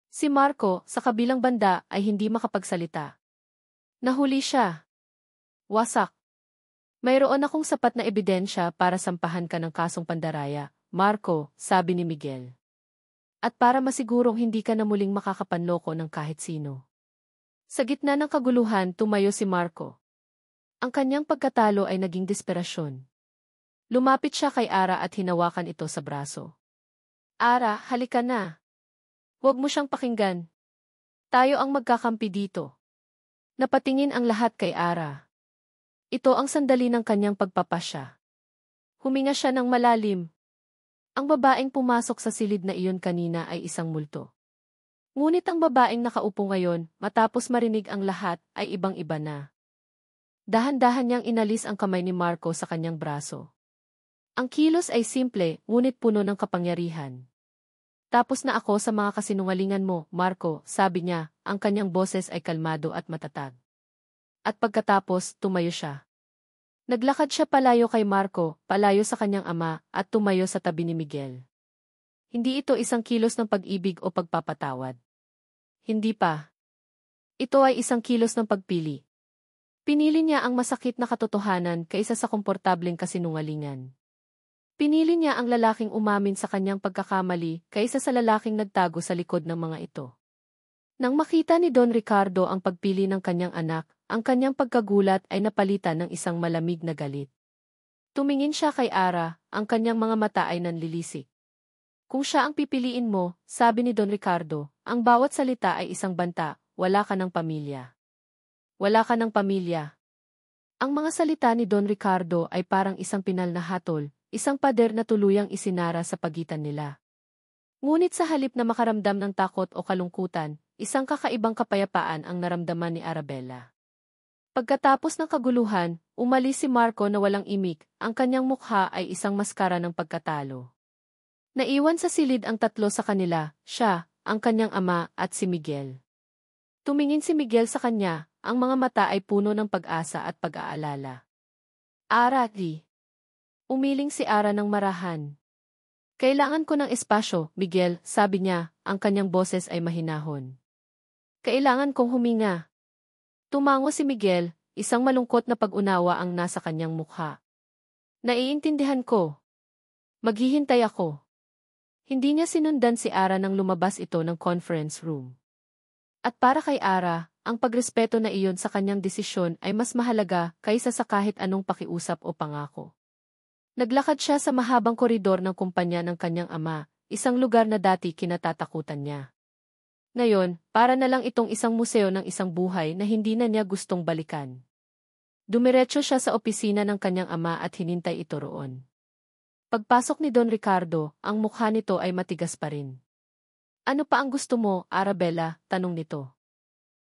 Si Marco, sa kabilang banda, ay hindi makapagsalita. Nahuli siya. Wasak. Mayroon akong sapat na ebidensya para sampahan ka ng kasong pandaraya, Marco, sabi ni Miguel. At para masigurong hindi ka na muling makakapanloko ng kahit sino. Sa gitna ng kaguluhan, tumayo si Marco. Ang kanyang pagkatalo ay naging desperasyon. Lumapit siya kay Ara at hinawakan ito sa braso. Ara, halika na. Huwag mo siyang pakinggan. Tayo ang magkakampi dito. Napatingin ang lahat kay Ara. Ito ang sandali ng kanyang pagpapasya. Huminga siya ng malalim. Ang babaeng pumasok sa silid na iyon kanina ay isang multo. Ngunit ang babaeng nakaupo ngayon, matapos marinig ang lahat, ay ibang-iba na. Dahan-dahan niyang inalis ang kamay ni Marco sa kanyang braso. Ang kilos ay simple, ngunit puno ng kapangyarihan. Tapos na ako sa mga kasinungalingan mo, Marco, sabi niya, ang kanyang boses ay kalmado at matatag. At pagkatapos, tumayo siya. Naglakad siya palayo kay Marco, palayo sa kanyang ama, at tumayo sa tabi ni Miguel. Hindi ito isang kilos ng pag-ibig o pagpapatawad. Hindi pa. Ito ay isang kilos ng pagpili. Pinili niya ang masakit na katotohanan kaysa sa komportableng kasinungalingan. Pinili niya ang lalaking umamin sa kanyang pagkakamali kaysa sa lalaking nagtago sa likod ng mga ito. Nang makita ni Don Ricardo ang pagpili ng kanyang anak, ang kanyang pagkagulat ay napalitan ng isang malamig na galit. Tumingin siya kay Ara, ang kanyang mga mata ay nanlilisik. Kung siya ang pipiliin mo, sabi ni Don Ricardo, ang bawat salita ay isang banta, wala ka ng pamilya. Wala ka ng pamilya. Ang mga salita ni Don Ricardo ay parang isang pinal na hatol, isang pader na tuluyang isinara sa pagitan nila. Ngunit sa halip na makaramdam ng takot o kalungkutan, isang kakaibang kapayapaan ang naramdaman ni Arabella. Pagkatapos ng kaguluhan, umalis si Marco na walang imik, ang kanyang mukha ay isang maskara ng pagkatalo. Naiwan sa silid ang tatlo sa kanila, siya, ang kanyang ama, at si Miguel. Tumingin si Miguel sa kanya, ang mga mata ay puno ng pag-asa at pag-aalala. Ara, di. Umiling si Ara ng marahan. Kailangan ko ng espasyo, Miguel, sabi niya, ang kanyang boses ay mahinahon. Kailangan kong huminga. Tumango si Miguel, isang malungkot na pag-unawa ang nasa kanyang mukha. Naiintindihan ko. Maghihintay ako. Hindi niya sinundan si Ara nang lumabas ito ng conference room. At para kay Ara, ang pagrespeto na iyon sa kanyang desisyon ay mas mahalaga kaysa sa kahit anong pakiusap o pangako. Naglakad siya sa mahabang koridor ng kumpanya ng kanyang ama, isang lugar na dati kinatatakutan niya. Ngayon, para na lang itong isang museo ng isang buhay na hindi na niya gustong balikan. Dumiretso siya sa opisina ng kanyang ama at hinintay ito roon. Pagpasok ni Don Ricardo, ang mukha nito ay matigas pa rin. Ano pa ang gusto mo, Arabella? Tanong nito.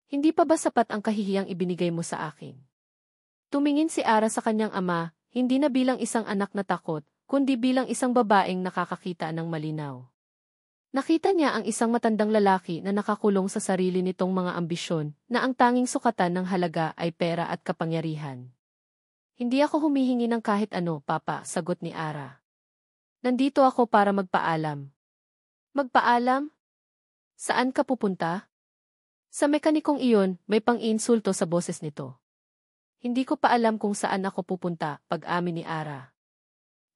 Hindi pa ba sapat ang kahihiyang ibinigay mo sa akin? Tumingin si Ara sa kanyang ama, hindi na bilang isang anak na takot, kundi bilang isang babaeng nakakakita ng malinaw. Nakita niya ang isang matandang lalaki na nakakulong sa sarili nitong mga ambisyon, na ang tanging sukatan ng halaga ay pera at kapangyarihan. Hindi ako humihingi ng kahit ano, Papa, sagot ni Ara. Nandito ako para magpaalam. Magpaalam? Saan ka pupunta? Sa mekanikong iyon, may pang-iinsulto sa boses nito. Hindi ko pa alam kung saan ako pupunta, pag-amin ni Ara.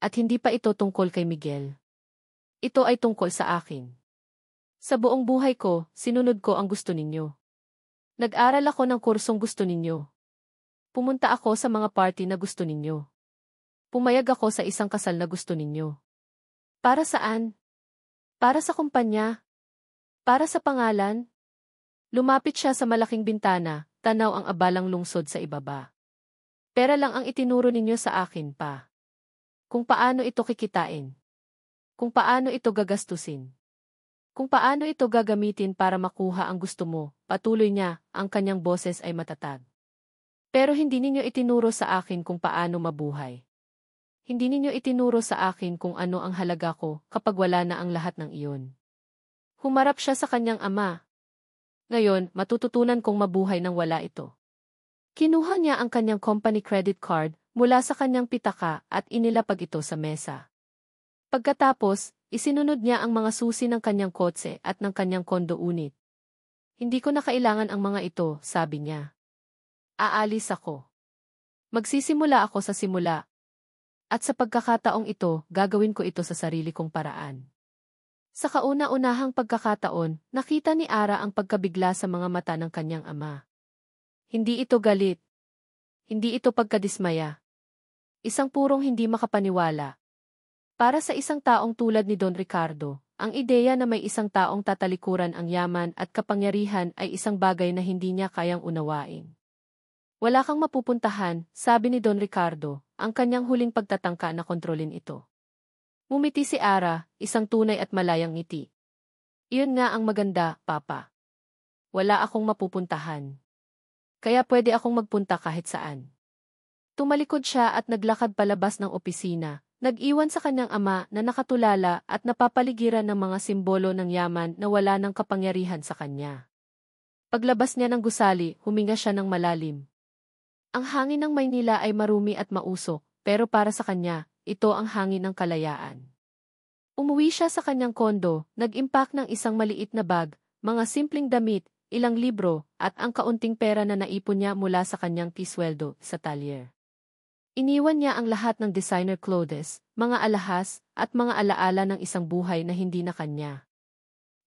At hindi pa ito tungkol kay Miguel. Ito ay tungkol sa akin. Sa buong buhay ko, sinunod ko ang gusto ninyo. Nag-aral ako ng kursong gusto ninyo. Pumunta ako sa mga party na gusto ninyo. Pumayag ako sa isang kasal na gusto ninyo. Para saan? Para sa kumpanya? Para sa pangalan? Lumapit siya sa malaking bintana, tanaw ang abalang lungsod sa ibaba. Pera lang ang itinuro ninyo sa akin pa. Kung paano ito kikitain. Kung paano ito gagastusin. Kung paano ito gagamitin para makuha ang gusto mo, patuloy niya, ang kanyang boses ay matatag. Pero hindi ninyo itinuro sa akin kung paano mabuhay. Hindi ninyo itinuro sa akin kung ano ang halaga ko kapag wala na ang lahat ng iyon. Humarap siya sa kanyang ama. Ngayon, matututunan kong mabuhay nang wala ito. Kinuha niya ang kanyang company credit card mula sa kanyang pitaka at inilapag ito sa mesa. Pagkatapos, isinunod niya ang mga susi ng kanyang kotse at ng kanyang kondo unit. Hindi ko na kailangan ang mga ito, sabi niya. Aalis ako. Magsisimula ako sa simula. At sa pagkakataong ito, gagawin ko ito sa sarili kong paraan. Sa kauna-unahang pagkakataon, nakita ni Ara ang pagkabigla sa mga mata ng kanyang ama. Hindi ito galit. Hindi ito pagkadismaya. Isang purong hindi makapaniwala. Para sa isang taong tulad ni Don Ricardo, ang ideya na may isang taong tatalikuran ang yaman at kapangyarihan ay isang bagay na hindi niya kayang unawain. Wala kang mapupuntahan, sabi ni Don Ricardo, ang kanyang huling pagtatangka na kontrolin ito. Ngumiti si Ara, isang tunay at malayang ngiti. Iyon nga ang maganda, Papa. Wala akong mapupuntahan. Kaya pwede akong magpunta kahit saan. Tumalikod siya at naglakad palabas ng opisina, nag-iwan sa kanyang ama na nakatulala at napapaligiran ng mga simbolo ng yaman na wala ng kapangyarihan sa kanya. Paglabas niya ng gusali, huminga siya ng malalim. Ang hangin ng Maynila ay marumi at mausok, pero para sa kanya, ito ang hangin ng kalayaan. Umuwi siya sa kanyang kondo, nag-impact ng isang maliit na bag, mga simpleng damit, ilang libro, at ang kaunting pera na naipon niya mula sa kanyang kisweldo sa talyer. Iniwan niya ang lahat ng designer clothes, mga alahas, at mga alaala ng isang buhay na hindi na kanya.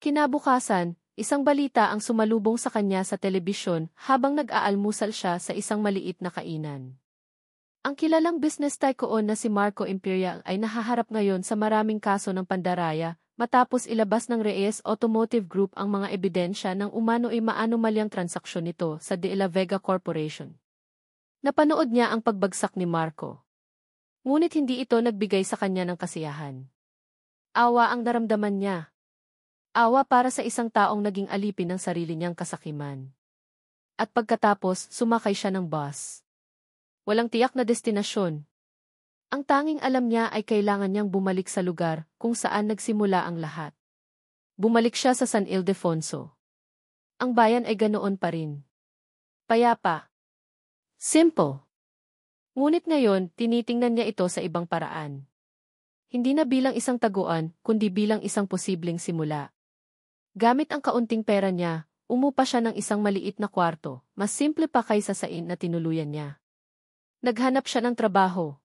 Kinabukasan, isang balita ang sumalubong sa kanya sa telebisyon habang nag-aalmusal siya sa isang maliit na kainan. Ang kilalang business tycoon na si Marco Imperial ay nahaharap ngayon sa maraming kaso ng pandaraya, matapos ilabas ng Reyes Automotive Group ang mga ebidensya ng umano'y maanomalyang transaksyon nito sa De La Vega Corporation. Napanood niya ang pagbagsak ni Marco. Ngunit hindi ito nagbigay sa kanya ng kasiyahan. Awa ang naramdaman niya. Awa para sa isang taong naging alipin ng sarili niyang kasakiman. At pagkatapos, sumakay siya ng bus. Walang tiyak na destinasyon. Ang tanging alam niya ay kailangan niyang bumalik sa lugar kung saan nagsimula ang lahat. Bumalik siya sa San Ildefonso. Ang bayan ay ganoon pa rin. Payapa. Simple. Ngunit ngayon, tinitingnan niya ito sa ibang paraan. Hindi na bilang isang taguan, kundi bilang isang posibleng simula. Gamit ang kaunting pera niya, umupa siya ng isang maliit na kwarto, mas simple pa kaysa sa inn na tinuluyan niya. Naghanap siya ng trabaho.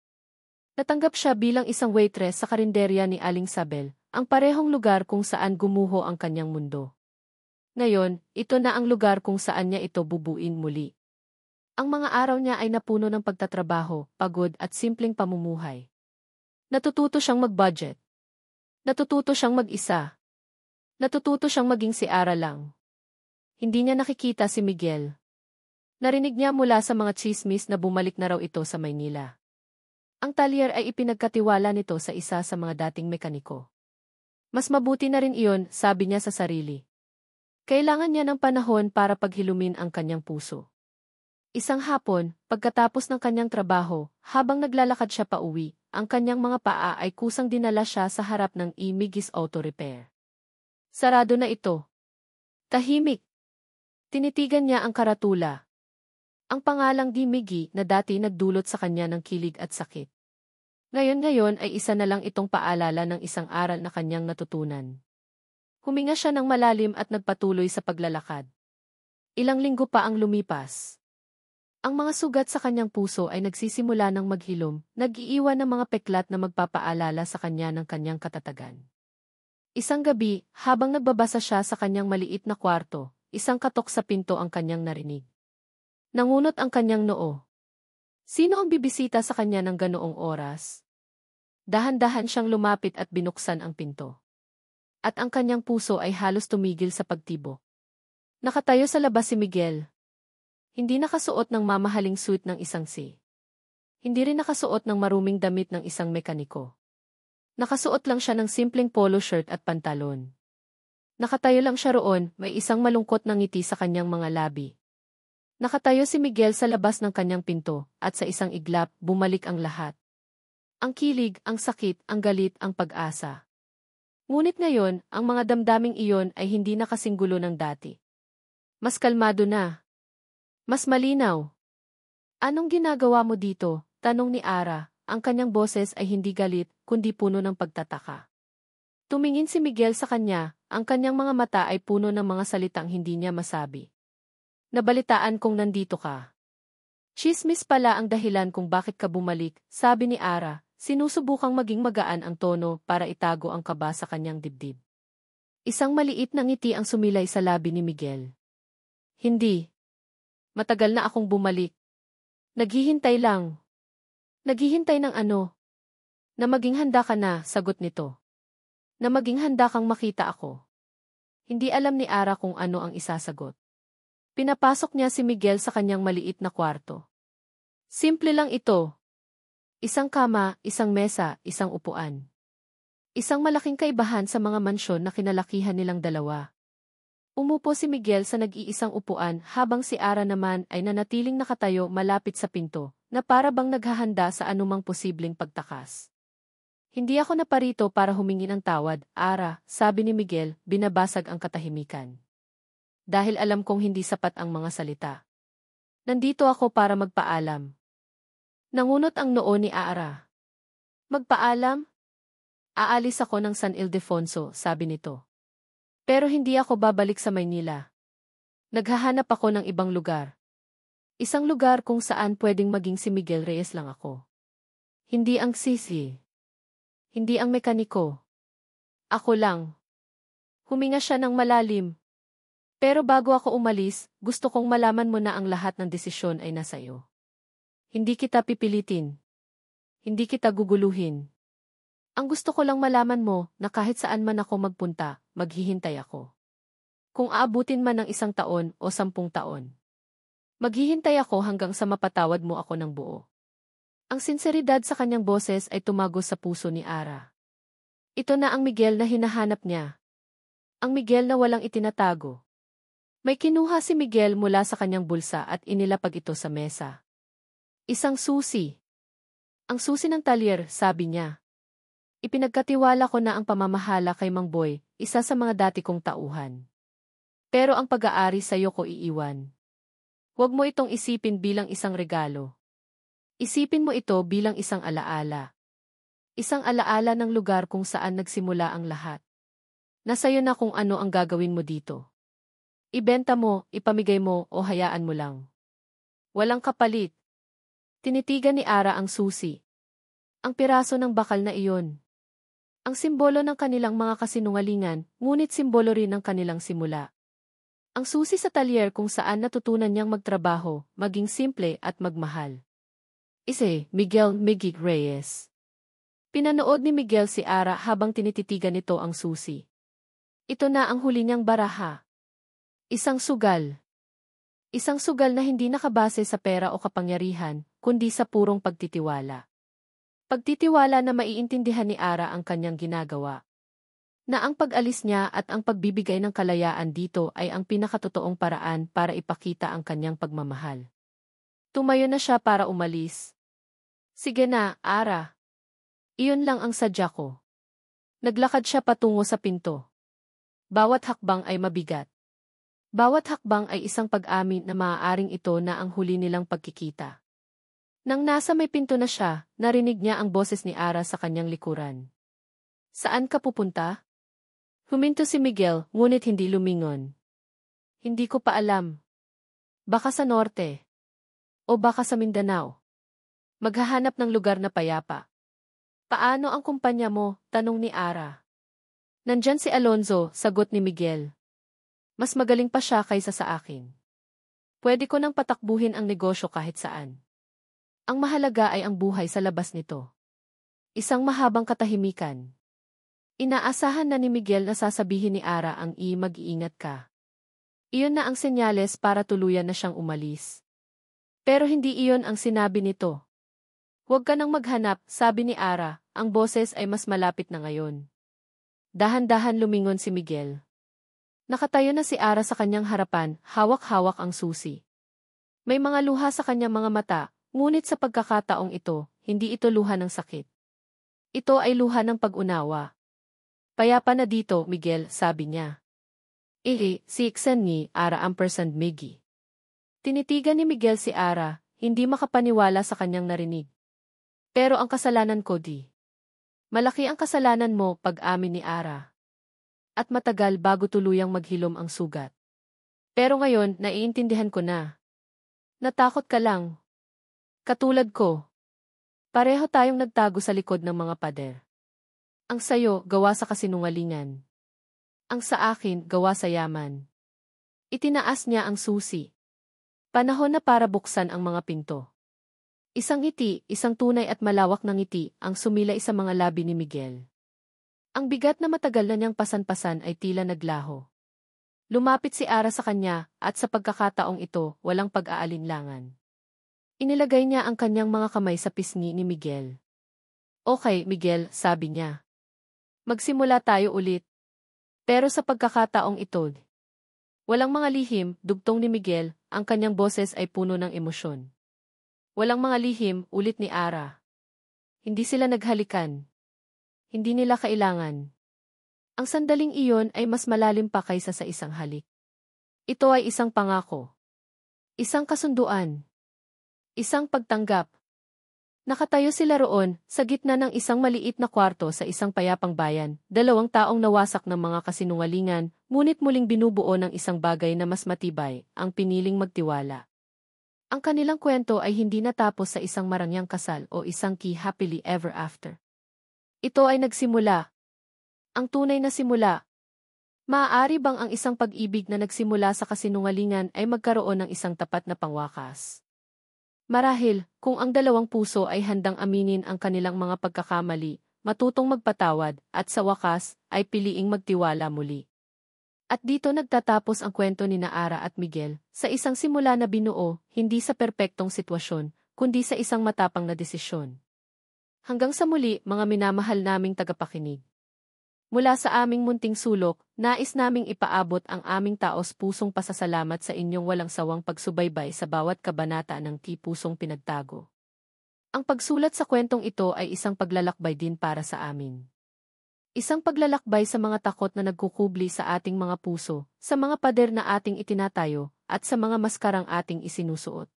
Natanggap siya bilang isang waitress sa karinderya ni Aling Sabel, ang parehong lugar kung saan gumuho ang kanyang mundo. Ngayon, ito na ang lugar kung saan niya ito bubuin muli. Ang mga araw niya ay napuno ng pagtatrabaho, pagod at simpleng pamumuhay. Natututo siyang mag-budget. Natututo siyang mag-isa. Natututo siyang maging si Ara lang. Hindi niya nakikita si Miguel. Narinig niya mula sa mga chismis na bumalik na raw ito sa Maynila. Ang talyer ay ipinagkatiwala nito sa isa sa mga dating mekaniko. Mas mabuti na rin iyon, sabi niya sa sarili. Kailangan niya ng panahon para paghilumin ang kanyang puso. Isang hapon, pagkatapos ng kanyang trabaho, habang naglalakad siya pauwi, ang kanyang mga paa ay kusang dinala siya sa harap ng Imigis Auto Repair. Sarado na ito. Tahimik. Tinitigan niya ang karatula. Ang pangalang Di Miggy na dati nagdulot sa kanya ng kilig at sakit. Ngayon ay isa na lang itong paalala ng isang aral na kanyang natutunan. Huminga siya ng malalim at nagpatuloy sa paglalakad. Ilang linggo pa ang lumipas. Ang mga sugat sa kanyang puso ay nagsisimula ng maghilom, nag-iiwan ng mga peklat na magpapaalala sa kanya ng kanyang katatagan. Isang gabi, habang nagbabasa siya sa kanyang maliit na kwarto, isang katok sa pinto ang kanyang narinig. Nangunot ang kanyang noo. Sino ang bibisita sa kanya ng ganoong oras? Dahan-dahan siyang lumapit at binuksan ang pinto. At ang kanyang puso ay halos tumigil sa pagtibok. Nakatayo sa labas si Miguel. Hindi nakasuot ng mamahaling suit ng isang si. Hindi rin nakasuot ng maruming damit ng isang mekaniko. Nakasuot lang siya ng simpleng polo shirt at pantalon. Nakatayo lang siya roon, may isang malungkot na ngiti sa kanyang mga labi. Nakatayo si Miguel sa labas ng kanyang pinto, at sa isang iglap, bumalik ang lahat. Ang kilig, ang sakit, ang galit, ang pag-asa. Ngunit ngayon, ang mga damdaming iyon ay hindi na kasing gulo ng dati. Mas kalmado na. Mas malinaw. Anong ginagawa mo dito? Tanong ni Ara. Ang kanyang boses ay hindi galit, kundi puno ng pagtataka. Tumingin si Miguel sa kanya, ang kanyang mga mata ay puno ng mga salitang hindi niya masabi. Nabalitaan kong nandito ka. Tsismis pala ang dahilan kung bakit ka bumalik, sabi ni Ara, sinusubukang maging magaan ang tono para itago ang kaba sa kanyang dibdib. Isang maliit na ngiti ang sumilay sa labi ni Miguel. Hindi. Matagal na akong bumalik. Naghihintay lang. Naghihintay ng ano? Na maging handa ka na, sagot nito. Na maging handa kang makita ako. Hindi alam ni Ara kung ano ang isasagot. Pinapasok niya si Miguel sa kanyang maliit na kwarto. Simple lang ito. Isang kama, isang mesa, isang upuan. Isang malaking kaibahan sa mga mansyon na kinalakihan nilang dalawa. Umupo si Miguel sa nag-iisang upuan habang si Ara naman ay nanatiling nakatayo malapit sa pinto, na para bang naghahanda sa anumang posibleng pagtakas. Hindi ako naparito para humingi ng tawad, Ara, sabi ni Miguel, binabasag ang katahimikan. Dahil alam kong hindi sapat ang mga salita. Nandito ako para magpaalam. Nangunot ang noo ni Ara. Magpaalam? Aalis ako ng San Ildefonso, sabi nito. Pero hindi ako babalik sa Maynila. Naghahanap ako ng ibang lugar. Isang lugar kung saan pwedeng maging si Miguel Reyes lang ako. Hindi ang sisi. Hindi ang mekaniko. Ako lang. Huminga siya ng malalim. Pero bago ako umalis, gusto kong malaman mo na ang lahat ng desisyon ay nasa iyo. Hindi kita pipilitin. Hindi kita guguluhin. Ang gusto ko lang malaman mo na kahit saan man ako magpunta, maghihintay ako. Kung aabutin man ng 1 taon o 10 taon. Maghihintay ako hanggang sa mapatawad mo ako ng buo. Ang sinseridad sa kanyang boses ay tumagos sa puso ni Ara. Ito na ang Miguel na hinahanap niya. Ang Miguel na walang itinatago. May kinuha si Miguel mula sa kanyang bulsa at inilapag ito sa mesa. Isang susi. Ang susi ng talyer, sabi niya. Ipinagkatiwala ko na ang pamamahala kay Mang Boy, isa sa mga dati kong tauhan. Pero ang pag-aari sa'yo ko iiwan. Huwag mo itong isipin bilang isang regalo. Isipin mo ito bilang isang alaala. Isang alaala ng lugar kung saan nagsimula ang lahat. Nasa'yo na kung ano ang gagawin mo dito. Ibenta mo, ipamigay mo o hayaan mo lang. Walang kapalit. Tinitigan ni Ara ang susi. Ang piraso ng bakal na iyon. Ang simbolo ng kanilang mga kasinungalingan, ngunit simbolo rin ng kanilang simula. Ang susi sa talyer kung saan natutunan niyang magtrabaho, maging simple at magmahal. Miguel Reyes. Pinanood ni Miguel si Ara habang tinititigan nito ang susi. Ito na ang huli niyang baraha. Isang sugal. Isang sugal na hindi nakabase sa pera o kapangyarihan, kundi sa purong pagtitiwala. Pagtitiwala na maiintindihan ni Ara ang kanyang ginagawa. Na ang pag-alis niya at ang pagbibigay ng kalayaan dito ay ang pinakatotoong paraan para ipakita ang kanyang pagmamahal. Tumayo na siya para umalis. Sige na, Ara. Iyon lang ang sadya ko. Naglakad siya patungo sa pinto. Bawat hakbang ay mabigat. Bawat hakbang ay isang pag-amin na maaaring ito na ang huli nilang pagkikita. Nang nasa may pinto na siya, narinig niya ang boses ni Ara sa kanyang likuran. Saan ka pupunta? Huminto si Miguel, ngunit hindi lumingon. Hindi ko pa alam. Baka sa norte. O baka sa Mindanao. Maghahanap ng lugar na payapa. Paano ang kumpanya mo? Tanong ni Ara. Nandyan si Alonzo, sagot ni Miguel. Mas magaling pa siya kaysa sa akin. Pwede ko nang patakbuhin ang negosyo kahit saan. Ang mahalaga ay ang buhay sa labas nito. Isang mahabang katahimikan. Inaasahan na ni Miguel na sasabihin ni Ara ang mag-iingat ka. Iyon na ang senyales para tuluyan na siyang umalis. Pero hindi iyon ang sinabi nito. Huwag ka nang maghanap, sabi ni Ara, ang boses ay mas malapit na ngayon. Dahan-dahan lumingon si Miguel. Nakatayo na si Ara sa kanyang harapan, hawak-hawak ang susi. May mga luha sa kanyang mga mata, ngunit sa pagkakataong ito, hindi ito luha ng sakit. Ito ay luha ng pag-unawa. Payapa na dito, Miguel, sabi niya. Si Iksan ni Ara ampersand Miggy. Tinitigan ni Miguel si Ara, hindi makapaniwala sa kanyang narinig. Pero ang kasalanan ko di. Malaki ang kasalanan mo, pag-amin ni Ara. At matagal bago tuluyang maghilom ang sugat. Pero ngayon, naiintindihan ko na. Natakot ka lang. Katulad ko. Pareho tayong nagtago sa likod ng mga pader. Ang sayo, gawa sa kasinungalingan. Ang sa akin, gawa sa yaman. Itinaas niya ang susi. Panahon na para buksan ang mga pinto. Isang ngiti, isang tunay at malawak na ngiti, ang sumilay sa mga labi ni Miguel. Ang bigat na matagal na niyang pasan-pasan ay tila naglaho. Lumapit si Ara sa kanya, at sa pagkakataong ito, walang pag-aalinlangan. Inilagay niya ang kanyang mga kamay sa pisngi ni Miguel. Okay, Miguel, sabi niya. Magsimula tayo ulit. Pero sa pagkakataong ito, walang mga lihim, dugtong ni Miguel, ang kanyang boses ay puno ng emosyon. Walang mga lihim, ulit ni Ara. Hindi sila naghalikan. Hindi nila kailangan. Ang sandaling iyon ay mas malalim pa kaysa sa isang halik. Ito ay isang pangako. Isang kasunduan. Isang pagtanggap. Nakatayo sila roon, sa gitna ng isang maliit na kwarto sa isang payapang bayan, dalawang taong nawasak ng mga kasinungalingan, ngunit muling binubuo ng isang bagay na mas matibay, ang piniling magtiwala. Ang kanilang kwento ay hindi natapos sa isang marangyang kasal o isang happily ever after. Ito ay nagsimula. Ang tunay na simula. Maaari bang ang isang pag-ibig na nagsimula sa kasinungalingan ay magkaroon ng isang tapat na pangwakas? Marahil, kung ang dalawang puso ay handang aminin ang kanilang mga pagkakamali, matutong magpatawad, at sa wakas, ay piliing magtiwala muli. At dito nagtatapos ang kwento ni Ara at Miguel, sa isang simula na binuo, hindi sa perpektong sitwasyon, kundi sa isang matapang na desisyon. Hanggang sa muli, mga minamahal naming tagapakinig. Mula sa aming munting sulok, nais naming ipaabot ang aming taos-pusong pasasalamat sa inyong walang sawang pagsubaybay sa bawat kabanata ng Pusong Pinagtago. Ang pagsulat sa kwentong ito ay isang paglalakbay din para sa amin. Isang paglalakbay sa mga takot na nagkukubli sa ating mga puso, sa mga pader na ating itinatayo, at sa mga maskarang ating isinusuot.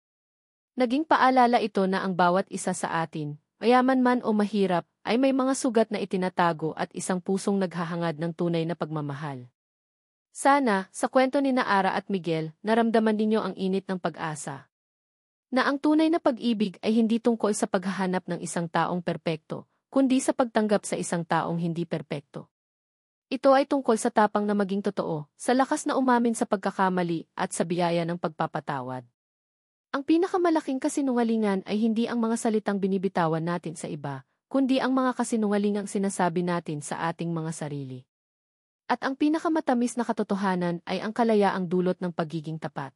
Naging paalala ito na ang bawat isa sa atin, mayaman man o mahirap, ay may mga sugat na itinatago at isang pusong naghahangad ng tunay na pagmamahal. Sana, sa kwento ni Ara at Miguel, naramdaman ninyo ang init ng pag-asa. Na ang tunay na pag-ibig ay hindi tungkol sa paghahanap ng isang taong perpekto, kundi sa pagtanggap sa isang taong hindi perpekto. Ito ay tungkol sa tapang na maging totoo, sa lakas na umamin sa pagkakamali, at sa biyaya ng pagpapatawad. Ang pinakamalaking kasinungalingan ay hindi ang mga salitang binibitawan natin sa iba, kundi ang mga kasinungalingang sinasabi natin sa ating mga sarili. At ang pinakamatamis na katotohanan ay ang kalayaang dulot ng pagiging tapat.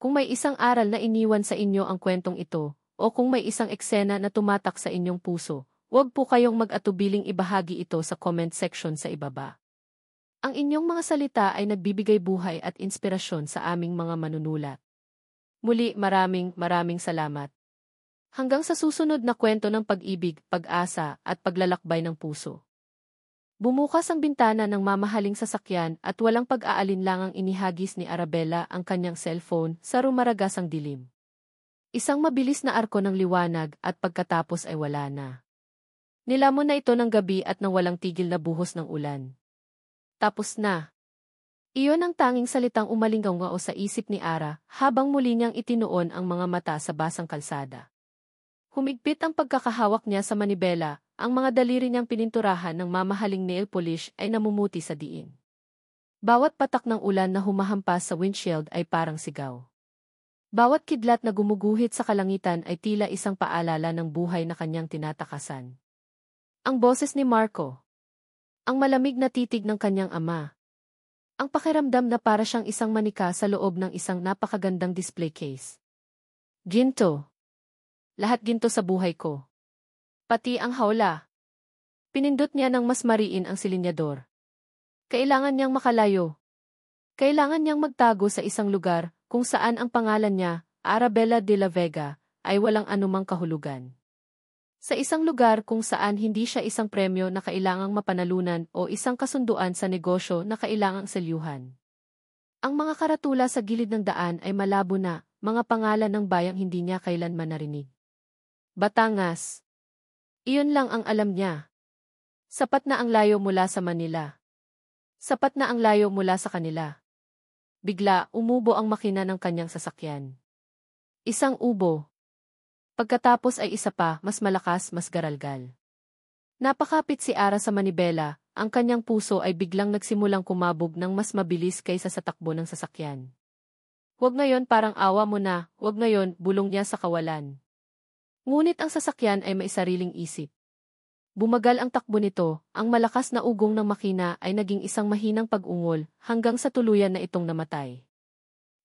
Kung may isang aral na iniwan sa inyo ang kwentong ito, o kung may isang eksena na tumatak sa inyong puso, huwag po kayong mag-atubiling ibahagi ito sa comment section sa ibaba. Ang inyong mga salita ay nagbibigay buhay at inspirasyon sa aming mga manunulat. Muli, maraming salamat. Hanggang sa susunod na kwento ng pag-ibig, pag-asa, at paglalakbay ng puso. Bumukas ang bintana ng mamahaling sasakyan at walang pag-aalinlangang inihagis ni Arabella ang kanyang cellphone sa rumaragasang dilim. Isang mabilis na arko ng liwanag at pagkatapos ay wala na. Nilamon na ito ng gabi at nang walang tigil na buhos ng ulan. Tapos na. Iyon ang tanging salitang umalinggaw sa isip ni Ara habang muli niyang itinuon ang mga mata sa basang kalsada. Humigpit ang pagkakahawak niya sa manibela, ang mga daliri niyang pininturahan ng mamahaling nail polish ay namumuti sa diin. Bawat patak ng ulan na humahampas sa windshield ay parang sigaw. Bawat kidlat na gumuguhit sa kalangitan ay tila isang paalala ng buhay na kanyang tinatakasan. Ang boses ni Marco. Ang malamig na titig ng kanyang ama. Ang pakiramdam na para siyang isang manika sa loob ng isang napakagandang display case. Ginto. Lahat ginto sa buhay ko. Pati ang hawla. Pinindot niya ng mas mariin ang silinyador. Kailangan niyang makalayo. Kailangan niyang magtago sa isang lugar kung saan ang pangalan niya, Arabella de la Vega, ay walang anumang kahulugan. Sa isang lugar kung saan hindi siya isang premyo na kailangang mapanalunan o isang kasunduan sa negosyo na kailangang selyuhan. Ang mga karatula sa gilid ng daan ay malabo na, mga pangalan ng bayang hindi niya kailanman narinig. Batangas. Iyon lang ang alam niya. Sapat na ang layo mula sa Manila. Sapat na ang layo mula sa kanila. Bigla, umubo ang makina ng kanyang sasakyan. Isang ubo. Pagkatapos ay isa pa, mas malakas, mas garalgal. Napakapit si Ara sa manibela, ang kanyang puso ay biglang nagsimulang kumabog ng mas mabilis kaysa sa takbo ng sasakyan. Huwag ngayon, parang awa mo na, huwag ngayon, bulong niya sa kawalan. Ngunit ang sasakyan ay may sariling isip. Bumagal ang takbo nito, ang malakas na ugong ng makina ay naging isang mahinang pag-ungol hanggang sa tuluyan na itong namatay.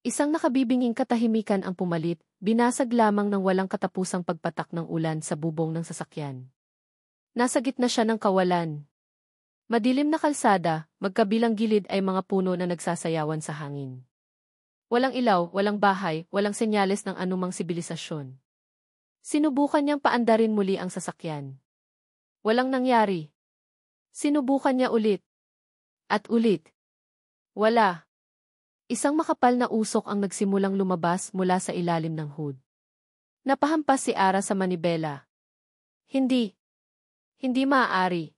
Isang nakabibinging katahimikan ang pumalit, binasag lamang ng walang katapusang pagpatak ng ulan sa bubong ng sasakyan. Nasa gitna siya ng kawalan. Madilim na kalsada, magkabilang gilid ay mga puno na nagsasayawan sa hangin. Walang ilaw, walang bahay, walang senyales ng anumang sibilisasyon. Sinubukan niyang paandarin muli ang sasakyan. Walang nangyari. Sinubukan niya ulit. At ulit. Wala. Isang makapal na usok ang nagsimulang lumabas mula sa ilalim ng hood. Napahampas si Ara sa manibela. Hindi. Hindi maaari.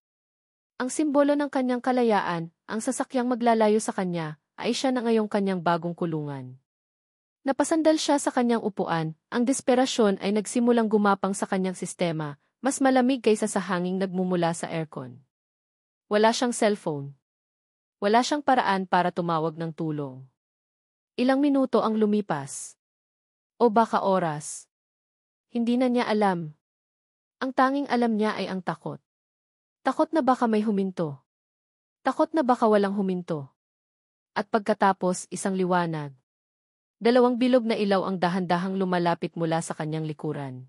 Ang simbolo ng kanyang kalayaan, ang sasakyang maglalayo sa kanya, ay siya na ngayong kanyang bagong kulungan. Napasandal siya sa kanyang upuan, ang desperasyon ay nagsimulang gumapang sa kanyang sistema, mas malamig kaysa sa hanging nagmumula sa aircon. Wala siyang cellphone. Wala siyang paraan para tumawag ng tulong. Ilang minuto ang lumipas. O baka oras. Hindi na niya alam. Ang tanging alam niya ay ang takot. Takot na baka may huminto. Takot na baka walang huminto. At pagkatapos, isang liwanag. Dalawang bilog na ilaw ang dahan-dahang lumalapit mula sa kanyang likuran.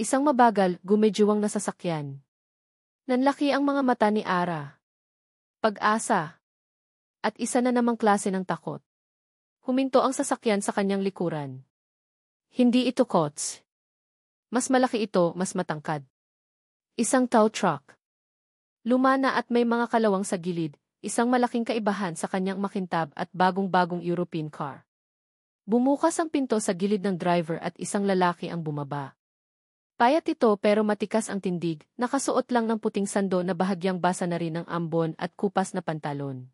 Isang mabagal, gumedyuwang na sasakyan. Nanlaki ang mga mata ni Ara. Pag-asa. At isa na namang klase ng takot. Huminto ang sasakyan sa kanyang likuran. Hindi ito Coach. Mas malaki ito, mas matangkad. Isang tow truck. Lumana at may mga kalawang sa gilid, isang malaking kaibahan sa kanyang makintab at bagong-bagong European car. Bumukas ang pinto sa gilid ng driver at isang lalaki ang bumaba. Payat ito pero matikas ang tindig, nakasuot lang ng puting sando na bahagyang basa na rin ng ambon at kupas na pantalon.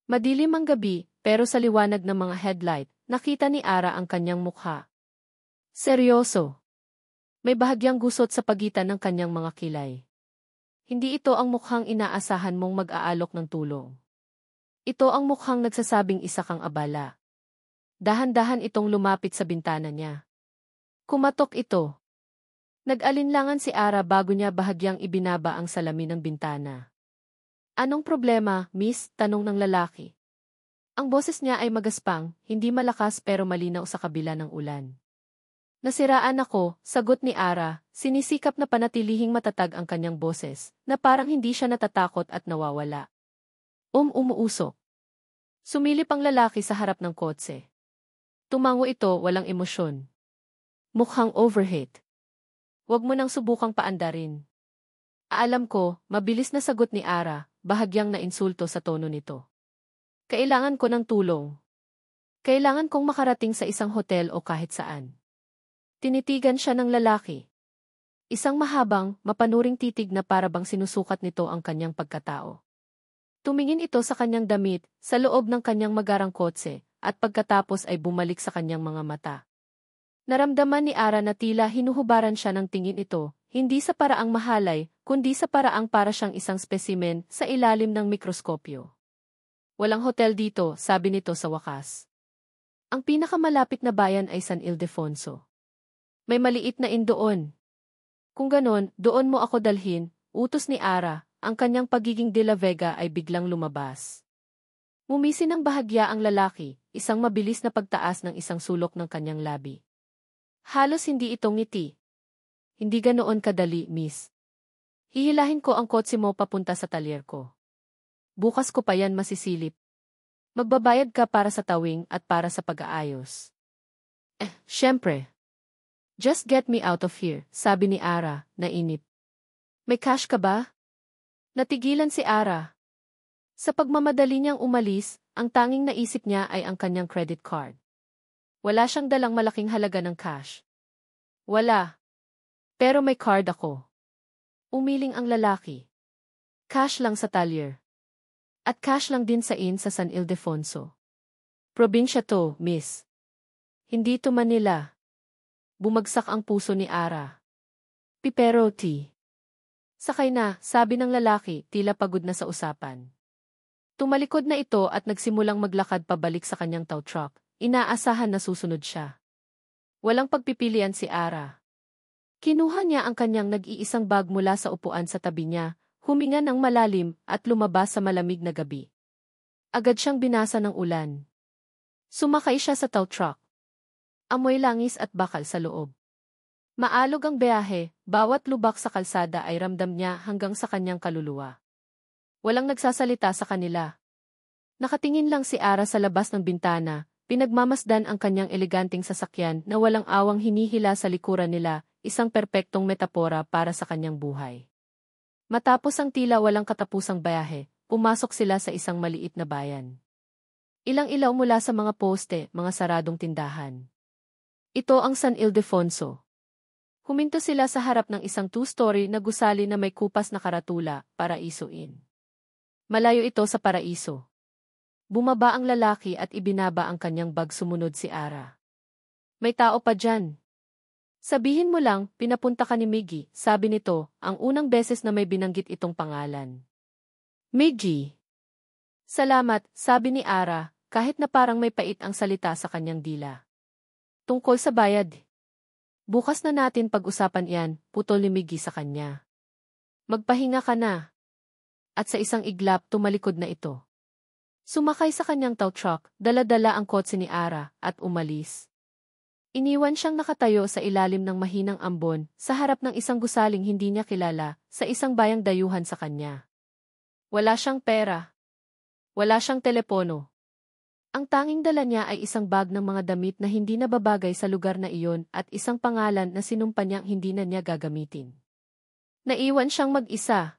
Madilim ang gabi, pero sa liwanag ng mga headlight, nakita ni Ara ang kanyang mukha. Seryoso. May bahagyang gusot sa pagitan ng kanyang mga kilay. Hindi ito ang mukhang inaasahan mong mag-aalok ng tulong. Ito ang mukhang nagsasabing isa kang abala. Dahan-dahan itong lumapit sa bintana niya. Kumatok ito. Nag-alinlangan si Ara bago niya bahagyang ibinaba ang salamin ng bintana. Anong problema, miss? Tanong ng lalaki. Ang boses niya ay magaspang, hindi malakas pero malinaw sa kabila ng ulan. Nasiraan ako, sagot ni Ara, sinisikap na panatilihing matatag ang kanyang boses, na parang hindi siya natatakot at nawawala. Umuusok. Sumilip ang lalaki sa harap ng kotse. Tumango ito, walang emosyon. Mukhang overheat. Huwag mo nang subukang paandarin. Alam ko, mabilis na sagot ni Ara, bahagyang nainsulto sa tono nito. Kailangan ko ng tulong. Kailangan kong makarating sa isang hotel o kahit saan. Tinitigan siya ng lalaki. Isang mahabang, mapanuring titig na parabang sinusukat nito ang kanyang pagkatao. Tumingin ito sa kanyang damit, sa loob ng kanyang magarang kotse, at pagkatapos ay bumalik sa kanyang mga mata. Naramdaman ni Ara na tila hinuhubaran siya ng tingin ito, hindi sa paraang mahalay, kundi sa paraang para siyang isang spesimen sa ilalim ng mikroskopyo. Walang hotel dito, sabi nito sa wakas. Ang pinakamalapit na bayan ay San Ildefonso. May maliit na inn doon. Kung ganon, doon mo ako dalhin, utos ni Ara, ang kanyang pagiging de la Vega ay biglang lumabas. Mumisi ng bahagya ang lalaki, isang mabilis na pagtaas ng isang sulok ng kanyang labi. Halos hindi ito ngiti. Hindi ganoon kadali, miss. Hihilahin ko ang kotse mo papunta sa talyer ko. Bukas ko pa yan masisilip. Magbabayad ka para sa tawing at para sa pag-aayos. Syempre. Just get me out of here, sabi ni Ara, nainip. May cash ka ba? Natigilan si Ara. Sa pagmamadali niyang umalis, ang tanging naisip niya ay ang kanyang credit card. Wala siyang dalang malaking halaga ng cash. Wala. Pero may card ako. Umiling ang lalaki. Cash lang sa talyer. At cash lang din sa inn sa San Ildefonso. Probinsya to, miss. Hindi to Manila. Bumagsak ang puso ni Ara. Piperoti. Sakay na, sabi ng lalaki, tila pagod na sa usapan. Tumalikod na ito at nagsimulang maglakad pabalik sa kanyang tow truck. Inaasahan na susunod siya. Walang pagpipilian si Ara. Kinuha niya ang kanyang nag-iisang bag mula sa upuan sa tabi niya, huminga ng malalim at lumabas sa malamig na gabi. Agad siyang binasa ng ulan. Sumakay siya sa tow truck. Amoy langis at bakal sa loob. Maalog ang biyahe, bawat lubak sa kalsada ay ramdam niya hanggang sa kanyang kaluluwa. Walang nagsasalita sa kanila. Nakatingin lang si Ara sa labas ng bintana, pinagmamasdan ang kanyang eleganteng sasakyan na walang awang hinihila sa likuran nila, isang perpektong metapora para sa kanyang buhay. Matapos ang tila walang katapusang biyahe, pumasok sila sa isang maliit na bayan. Ilang ilaw mula sa mga poste, mga saradong tindahan. Ito ang San Ildefonso. Huminto sila sa harap ng isang two-story na gusali na may kupas na karatula, Paraiso Inn. Malayo ito sa paraiso. Bumaba ang lalaki at ibinaba ang kanyang bag, sumunod si Ara. May tao pa dyan. Sabihin mo lang, pinapunta ka ni Miggy, sabi nito, ang unang beses na may binanggit itong pangalan. Miggy. Salamat, sabi ni Ara, kahit na parang may pait ang salita sa kanyang dila. Tungkol sa bayad. Bukas na natin pag-usapan yan, putol ni Miggy sa kanya. Magpahinga ka na. At sa isang iglap tumalikod na ito. Sumakay sa kanyang tow truck, dala-dala ang kotse ni Ara, at umalis. Iniwan siyang nakatayo sa ilalim ng mahinang ambon, sa harap ng isang gusaling hindi niya kilala, sa isang bayang dayuhan sa kanya. Wala siyang pera. Wala siyang telepono. Ang tanging dala niya ay isang bag ng mga damit na hindi na babagay sa lugar na iyon at isang pangalan na sinumpa niyang hindi na niya gagamitin. Naiwan siyang mag-isa.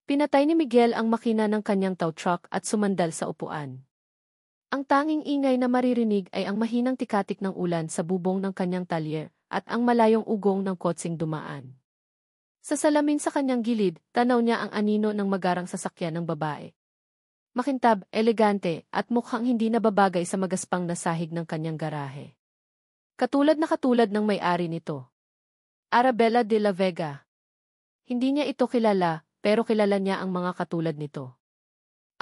Pinatay ni Miguel ang makina ng kanyang tow truck at sumandal sa upuan. Ang tanging ingay na maririnig ay ang mahinang tikatik ng ulan sa bubong ng kanyang talyer at ang malayong ugong ng kotseng dumaan. Sa salamin sa kanyang gilid, tanaw niya ang anino ng magarang sasakyan ng babae. Makintab, elegante, at mukhang hindi nababagay sa magaspang na sahig ng kanyang garahe. Katulad ng may-ari nito. Arabella de la Vega. Hindi niya ito kilala, pero kilala niya ang mga katulad nito.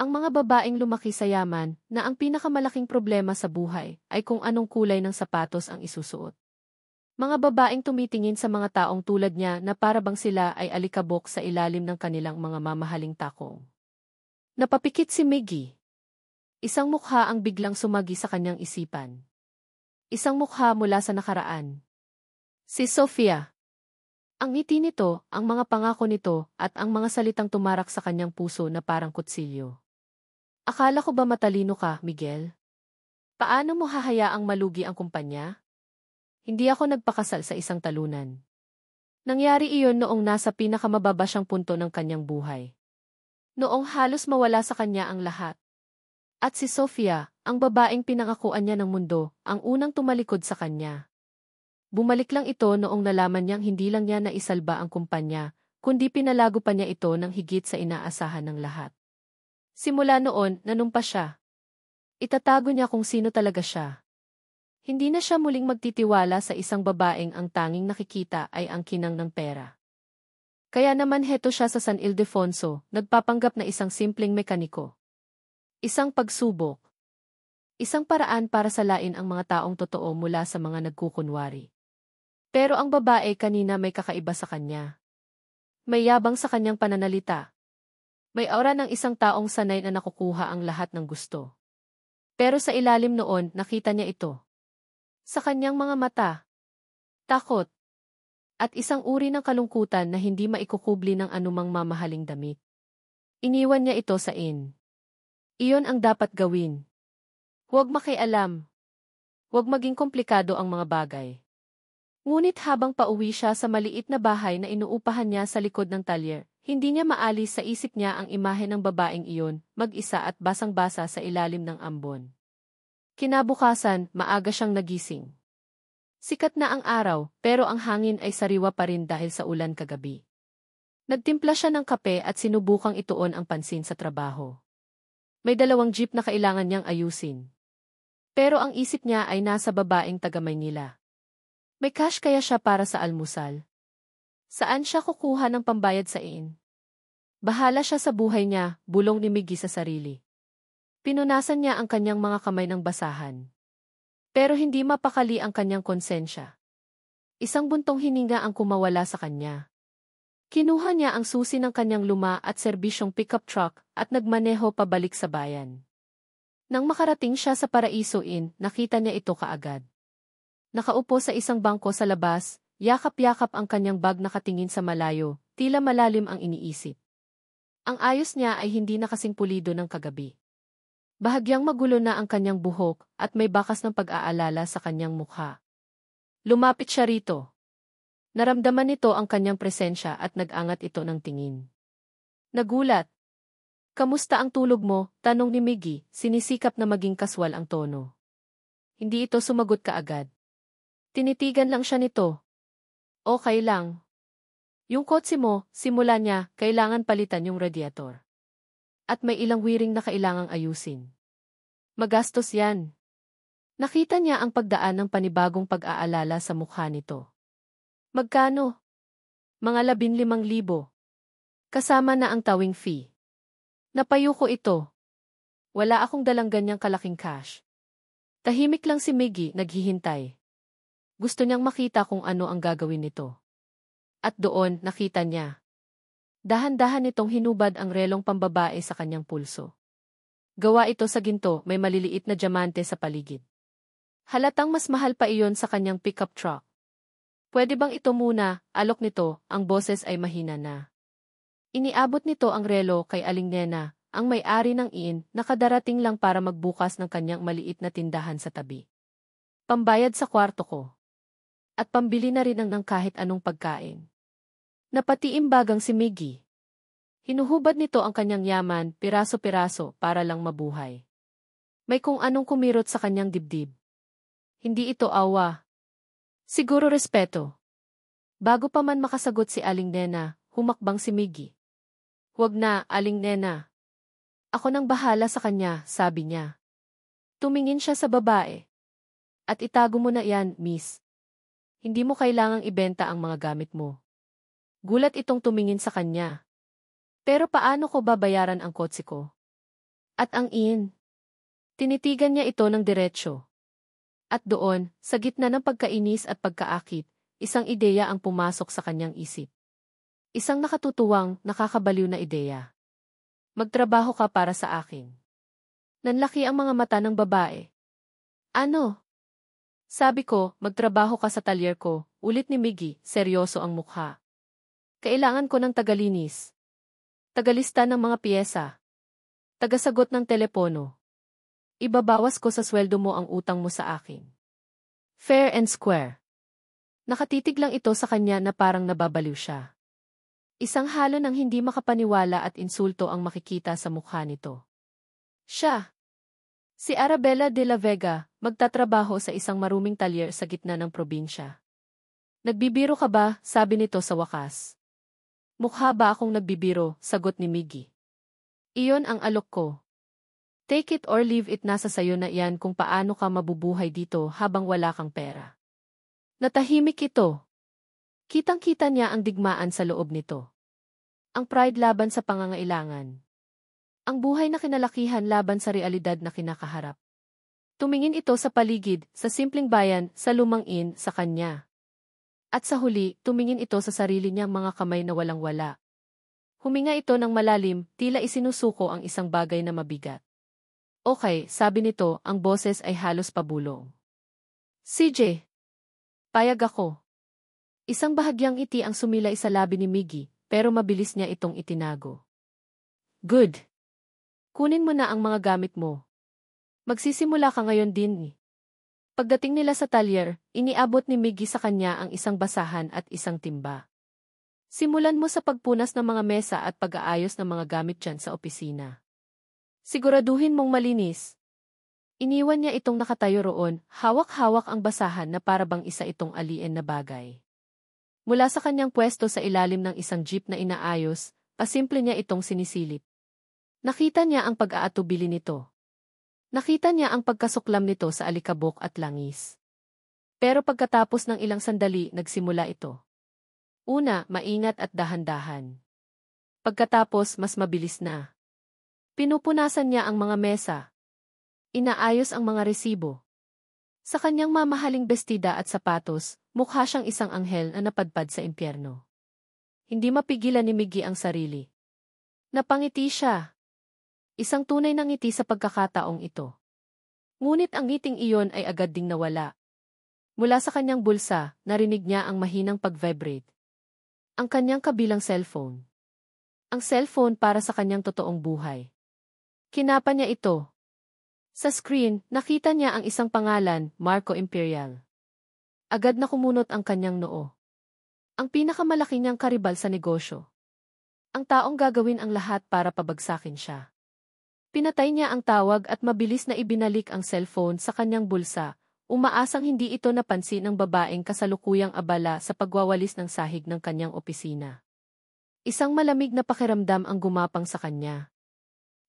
Ang mga babaeng lumaki sa yaman na ang pinakamalaking problema sa buhay ay kung anong kulay ng sapatos ang isusuot. Mga babaeng tumitingin sa mga taong tulad niya na para bang sila ay alikabok sa ilalim ng kanilang mga mamahaling takong. Napapikit si Miggy. Isang mukha ang biglang sumagi sa kanyang isipan. Isang mukha mula sa nakaraan. Si Sofia. Ang ngiti nito, ang mga pangako nito, at ang mga salitang tumarak sa kanyang puso na parang kutsilyo. Akala ko ba matalino ka, Miguel? Paano mo hahayaang malugi ang kumpanya? Hindi ako nagpakasal sa isang talunan. Nangyari iyon noong nasa pinakamababa siyang punto ng kanyang buhay. Noong halos mawala sa kanya ang lahat. At si Sofia, ang babaeng pinangakuan niya ng mundo, ang unang tumalikod sa kanya. Bumalik lang ito noong nalaman niyang hindi lang niya naisalba ang kumpanya, kundi pinalago pa niya ito ng higit sa inaasahan ng lahat. Simula noon, nanumpa siya. Itatago niya kung sino talaga siya. Hindi na siya muling magtitiwala sa isang babaeng ang tanging nakikita ay ang kinang ng pera. Kaya naman heto siya sa San Ildefonso, nagpapanggap na isang simpleng mekaniko. Isang pagsubok. Isang paraan para salain ang mga taong totoo mula sa mga nagkukunwari. Pero ang babae kanina may kakaiba sa kanya. May yabang sa kanyang pananalita. May aura ng isang taong sanay na nakukuha ang lahat ng gusto. Pero sa ilalim noon, nakita niya ito. Sa kanyang mga mata. Takot. At isang uri ng kalungkutan na hindi maikukubli ng anumang mamahaling damit. Iniwan niya ito sa inn. Iyon ang dapat gawin. Huwag makialam. Huwag maging komplikado ang mga bagay. Ngunit habang pauwi siya sa maliit na bahay na inuupahan niya sa likod ng talyer, hindi niya maalis sa isip niya ang imahe ng babaeng iyon, mag-isa at basang-basa sa ilalim ng ambon. Kinabukasan, maaga siyang nagising. Sikat na ang araw, pero ang hangin ay sariwa pa rin dahil sa ulan kagabi. Nagtimpla siya ng kape at sinubukang ituon ang pansin sa trabaho. May 2 jeep na kailangan niyang ayusin. Pero ang isip niya ay nasa babaeng taga-Maynila. May cash kaya siya para sa almusal? Saan siya kukuha ng pambayad sa iin? Bahala siya sa buhay niya, bulong ni Miggy sa sarili. Pinunasan niya ang kanyang mga kamay ng basahan. Pero hindi mapakali ang kanyang konsensya. Isang buntong hininga ang kumawala sa kanya. Kinuha niya ang susi ng kanyang luma at serbisyong pickup truck at nagmaneho pabalik sa bayan. Nang makarating siya sa Paraiso Inn, nakita niya ito kaagad. Nakaupo sa isang bangko sa labas, yakap-yakap ang kanyang bag nakatingin sa malayo, tila malalim ang iniisip. Ang ayos niya ay hindi na kasing pulido ng kagabi. Bahagyang magulo na ang kanyang buhok at may bakas ng pag-aalala sa kanyang mukha. Lumapit siya rito. Naramdaman nito ang kanyang presensya at nag-angat ito ng tingin. Nagulat. Kamusta ang tulog mo? Tanong ni Miggy, sinisikap na maging kaswal ang tono. Hindi ito sumagot kaagad. Tinitigan lang siya nito. Okay lang. Yung kotse mo, simula niya, kailangan palitan yung radiator. At may ilang wiring na kailangang ayusin. Magastos yan. Nakita niya ang pagdaan ng panibagong pag-aalala sa mukha nito. Magkano? Mga 15,000. Kasama na ang towing fee. Napayuko ito. Wala akong dalang ganyang kalaking cash. Tahimik lang si Miggy, naghihintay. Gusto niyang makita kung ano ang gagawin nito. At doon, nakita niya. Dahan-dahan nitong hinubad ang relong pambabae sa kanyang pulso. Gawa ito sa ginto, may maliliit na diamante sa paligid. Halatang mas mahal pa iyon sa kanyang pickup truck. Pwede bang ito muna, alok nito, ang boses ay mahina na. Iniabot nito ang relo kay Aling Nena, ang may-ari ng inn, nakadarating lang para magbukas ng kanyang maliit na tindahan sa tabi. Pambayad sa kwarto ko. At pambili na rin ng kahit anong pagkain. Napatiimbagang si Miggy. Hinuhubad nito ang kanyang yaman, piraso-piraso, para lang mabuhay. May kung anong kumirot sa kanyang dibdib. Hindi ito awa. Siguro respeto. Bago pa man makasagot si Aling Nena, humakbang si Miggy. Huwag na, Aling Nena. Ako nang bahala sa kanya, sabi niya. Tumingin siya sa babae. At itago mo na yan, miss. Hindi mo kailangang ibenta ang mga gamit mo. Gulat itong tumingin sa kanya. Pero paano ko babayaran ang kotse ko? At ang inn? Tinitigan niya ito ng diretsyo. At doon, sa gitna ng pagkainis at pagkaakit, isang ideya ang pumasok sa kanyang isip. Isang nakatutuwang, nakakabaliw na ideya. Magtrabaho ka para sa akin. Nanlaki ang mga mata ng babae. Ano? Sabi ko, magtrabaho ka sa talyer ko, ulit ni Miggy, seryoso ang mukha. Kailangan ko ng tagalinis. Tagalista ng mga piyesa. Tagasagot ng telepono. Ibabawas ko sa sweldo mo ang utang mo sa akin. Fair and square. Nakatitig lang ito sa kanya na parang nababaliw siya. Isang halo ng hindi makapaniwala at insulto ang makikita sa mukha nito. Siya. Si Arabella de la Vega, magtatrabaho sa isang maruming talyer sa gitna ng probinsya. Nagbibiro ka ba? Sabi nito sa wakas. Mukha ba akong nagbibiro? Sagot ni Miggy. Iyon ang alok ko. Take it or leave it, nasa sayo na iyan kung paano ka mabubuhay dito habang wala kang pera. Natahimik ito. Kitang-kita niya ang digmaan sa loob nito. Ang pride laban sa pangangailangan. Ang buhay na kinalakihan laban sa realidad na kinakaharap. Tumingin ito sa paligid, sa simpleng bayan, sa lumang inn, sa kanya. At sa huli, tumingin ito sa sarili niyang mga kamay na walang-wala. Huminga ito ng malalim, tila isinusuko ang isang bagay na mabigat. Okay, sabi nito, ang boses ay halos pabulong. CJ. Payag ako. Isang bahagyang ngiti ang sumilay sa labi ni Miggy, pero mabilis niya itong itinago. Good. Kunin mo na ang mga gamit mo. Magsisimula ka ngayon din ni. Pagdating nila sa talyer, iniabot ni Miggy sa kanya ang isang basahan at isang timba. Simulan mo sa pagpunas ng mga mesa at pag-aayos ng mga gamit dyan sa opisina. Siguraduhin mong malinis. Iniwan niya itong nakatayo roon, hawak-hawak ang basahan na parabang isa itong alien na bagay. Mula sa kanyang pwesto sa ilalim ng isang jeep na inaayos, pasimple niya itong sinisilip. Nakita niya ang pag-aatubili nito. Nakita niya ang pagkasuklam nito sa alikabok at langis. Pero pagkatapos ng ilang sandali, nagsimula ito. Una, maingat at dahan-dahan. Pagkatapos, mas mabilis na. Pinupunasan niya ang mga mesa. Inaayos ang mga resibo. Sa kanyang mamahaling bestida at sapatos, mukha siyang isang anghel na napadpad sa impyerno. Hindi mapigilan ni Miggy ang sarili. Napangiti siya. Isang tunay na ngiti sa pagkakataong ito. Ngunit ang ngiting iyon ay agad ding nawala. Mula sa kanyang bulsa, narinig niya ang mahinang pag-vibrate. Ang kanyang kabilang cellphone. Ang cellphone para sa kanyang totoong buhay. Kinapa niya ito. Sa screen, nakita niya ang isang pangalan, Marco Imperial. Agad na kumunot ang kanyang noo. Ang pinakamalaki niyang karibal sa negosyo. Ang taong gagawin ang lahat para pabagsakin siya. Pinatay niya ang tawag at mabilis na ibinalik ang cellphone sa kanyang bulsa, umaasang hindi ito napansin ng babaeng kasalukuyang abala sa pagwawalis ng sahig ng kanyang opisina. Isang malamig na pakiramdam ang gumapang sa kanya.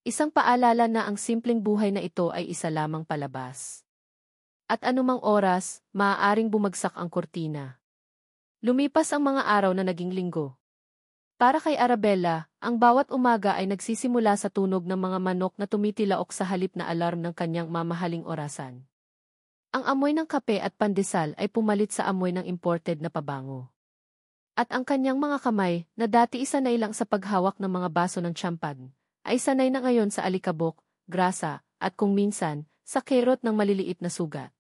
Isang paalala na ang simpleng buhay na ito ay isa lamang palabas. At anumang oras, maaaring bumagsak ang kurtina. Lumipas ang mga araw na naging linggo. Para kay Arabella, ang bawat umaga ay nagsisimula sa tunog ng mga manok na tumitilaok sa halip na alarm ng kanyang mamahaling orasan. Ang amoy ng kape at pandesal ay pumalit sa amoy ng imported na pabango. At ang kanyang mga kamay, na dati isanay lang sa paghawak ng mga baso ng champagne, ay sanay na ngayon sa alikabok, grasa, at kung minsan, sa kerot ng maliliit na sugat.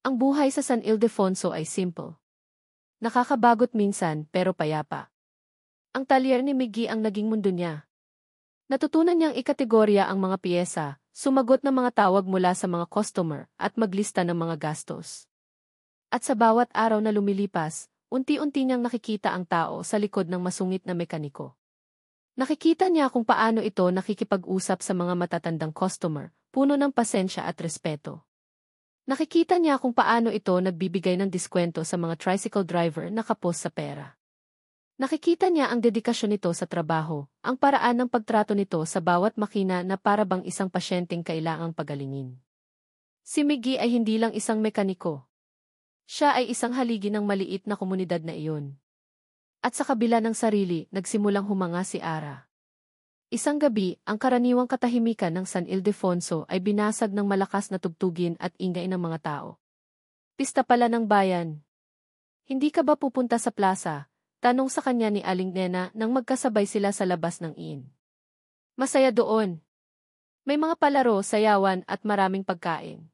Ang buhay sa San Ildefonso ay simple. Nakakabagot minsan pero payapa. Ang talyer ni Miggy ang naging mundo niya. Natutunan niyang ikategorya ang mga piyesa, sumagot ng mga tawag mula sa mga customer, at maglista ng mga gastos. At sa bawat araw na lumilipas, unti-unti niyang nakikita ang tao sa likod ng masungit na mekaniko. Nakikita niya kung paano ito nakikipag-usap sa mga matatandang customer, puno ng pasensya at respeto. Nakikita niya kung paano ito nagbibigay ng diskwento sa mga tricycle driver na kapos sa pera. Nakikita niya ang dedikasyon nito sa trabaho, ang paraan ng pagtrato nito sa bawat makina na parabang isang pasyenteng kailangang pagalingin. Si Miggy ay hindi lang isang mekaniko. Siya ay isang haligi ng maliit na komunidad na iyon. At sa kabila ng sarili, nagsimulang humanga si Ara. Isang gabi, ang karaniwang katahimikan ng San Ildefonso ay binasag ng malakas na tugtugin at ingay ng mga tao. Pista pala ng bayan. Hindi ka ba pupunta sa plaza? Tanong sa kanya ni Aling Nena nang magkasabay sila sa labas ng inn. Masaya doon. May mga palaro, sayawan at maraming pagkain.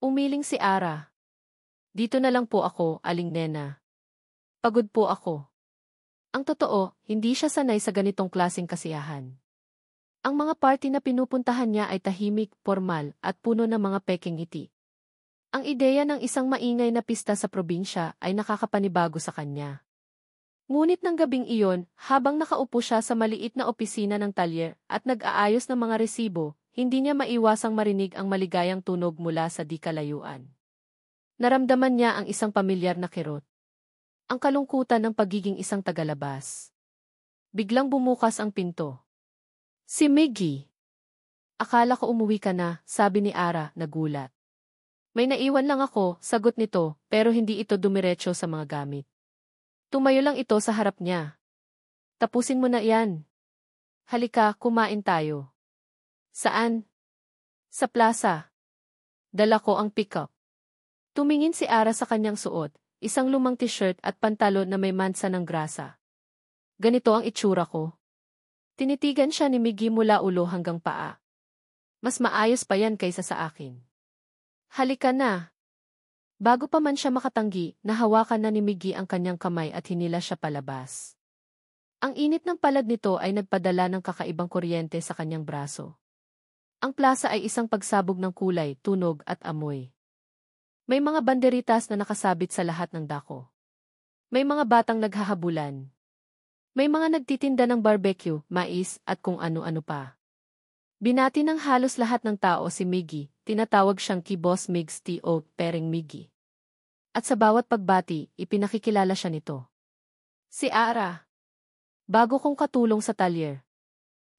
Umiling si Ara. Dito na lang po ako, Aling Nena. Pagod po ako. Ang totoo, hindi siya sanay sa ganitong klaseng kasiyahan. Ang mga party na pinupuntahan niya ay tahimik, formal, at puno ng mga peking ngiti. Ang ideya ng isang maingay na pista sa probinsya ay nakakapanibago sa kanya. Ngunit ng gabing iyon, habang nakaupo siya sa maliit na opisina ng talyer at nag-aayos ng mga resibo, hindi niya maiwasang marinig ang maligayang tunog mula sa di kalayuan. Naramdaman niya ang isang pamilyar na kirot. Ang kalungkutan ng pagiging isang tagalabas. Biglang bumukas ang pinto. Si Miggy. Akala ko umuwi ka na, sabi ni Ara, nagulat. May naiwan lang ako, sagot nito, pero hindi ito dumiretso sa mga gamit. Tumayo lang ito sa harap niya. Tapusin mo na yan. Halika, kumain tayo. Saan? Sa plaza. Dala ko ang pick-up. Tumingin si Ara sa kanyang suot, isang lumang t-shirt at pantalon na may mansa ng grasa. Ganito ang itsura ko. Tinitigan siya ni Miggy mula ulo hanggang paa. Mas maayos pa yan kaysa sa akin. Halika na. Bago pa man siya makatanggi, nahawakan na ni Miggy ang kanyang kamay at hinila siya palabas. Ang init ng palad nito ay nagpadala ng kakaibang kuryente sa kanyang braso. Ang plaza ay isang pagsabog ng kulay, tunog at amoy. May mga banderitas na nakasabit sa lahat ng dako. May mga batang naghahabulan. May mga nagtitinda ng barbecue, mais at kung ano-ano pa. Binati ng halos lahat ng tao si Miggy, tinatawag siyang Key Boss Migs T.O. Pering Miggy. At sa bawat pagbati, ipinakikilala siya nito. Si Ara. Bago kong katulong sa talyer.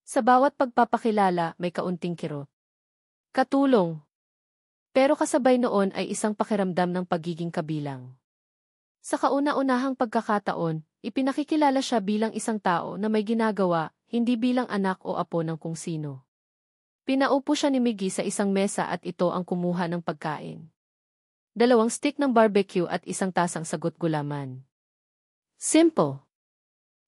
Sa bawat pagpapakilala may kaunting kirot. Katulong. Pero kasabay noon ay isang pakiramdam ng pagiging kabilang. Sa kauna-unahang pagkakataon, ipinakikilala siya bilang isang tao na may ginagawa, hindi bilang anak o apo ng kung sino. Pinaupo siya ni Miggy sa isang mesa at ito ang kumuha ng pagkain. 2 stick ng barbecue at isang tasang sagot gulaman. Simple.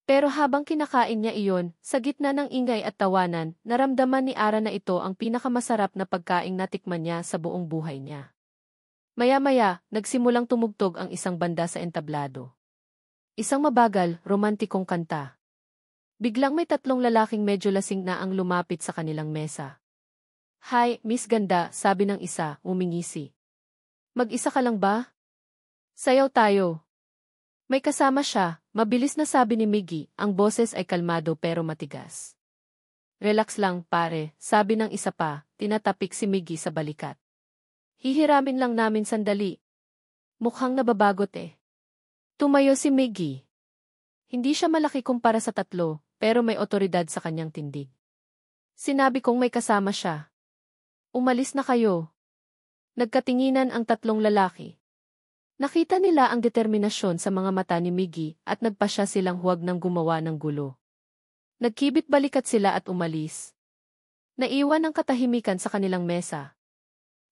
Pero habang kinakain niya iyon, sa gitna ng ingay at tawanan, naramdaman ni Ara na ito ang pinakamasarap na pagkaing natikman niya sa buong buhay niya. Maya-maya, nagsimulang tumugtog ang isang banda sa entablado. Isang mabagal, romantikong kanta. Biglang may 3 lalaking medyo lasing na ang lumapit sa kanilang mesa. "Hi, Miss Ganda," sabi ng isa, umingisi. "Mag-isa ka lang ba? Sayaw tayo." May kasama siya, mabilis na sabi ni Miggy, ang boses ay kalmado pero matigas. "Relax lang, pare," sabi ng isa pa, tinatapik si Miggy sa balikat. "Hihiramin lang namin sandali." Mukhang nababagot eh. Tumayo si Miggy. Hindi siya malaki kumpara sa 3, pero may otoridad sa kanyang tindig. "Sinabi kong may kasama siya. Umalis na kayo." Nagkatinginan ang 3 lalaki. Nakita nila ang determinasyon sa mga mata ni Miggy at nagpasya silang huwag nang gumawa ng gulo. Nagkibit balikat sila at umalis. Naiwan ang katahimikan sa kanilang mesa.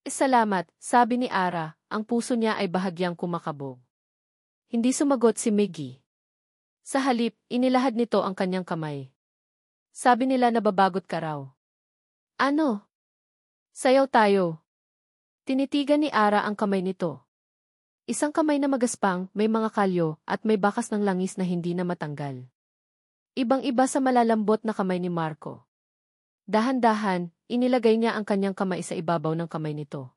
"Salamat," sabi ni Ara, ang puso niya ay bahagyang kumakabog. Hindi sumagot si Miggy. Sa halip, inilahad nito ang kanyang kamay. Sabi nila nababagot ka raw. "Ano? Sayaw tayo." Tinitigan ni Ara ang kamay nito. Isang kamay na magaspang, may mga kalyo, at may bakas ng langis na hindi na matanggal. Ibang-iba sa malalambot na kamay ni Marco. Dahan-dahan, inilagay niya ang kanyang kamay sa ibabaw ng kamay nito.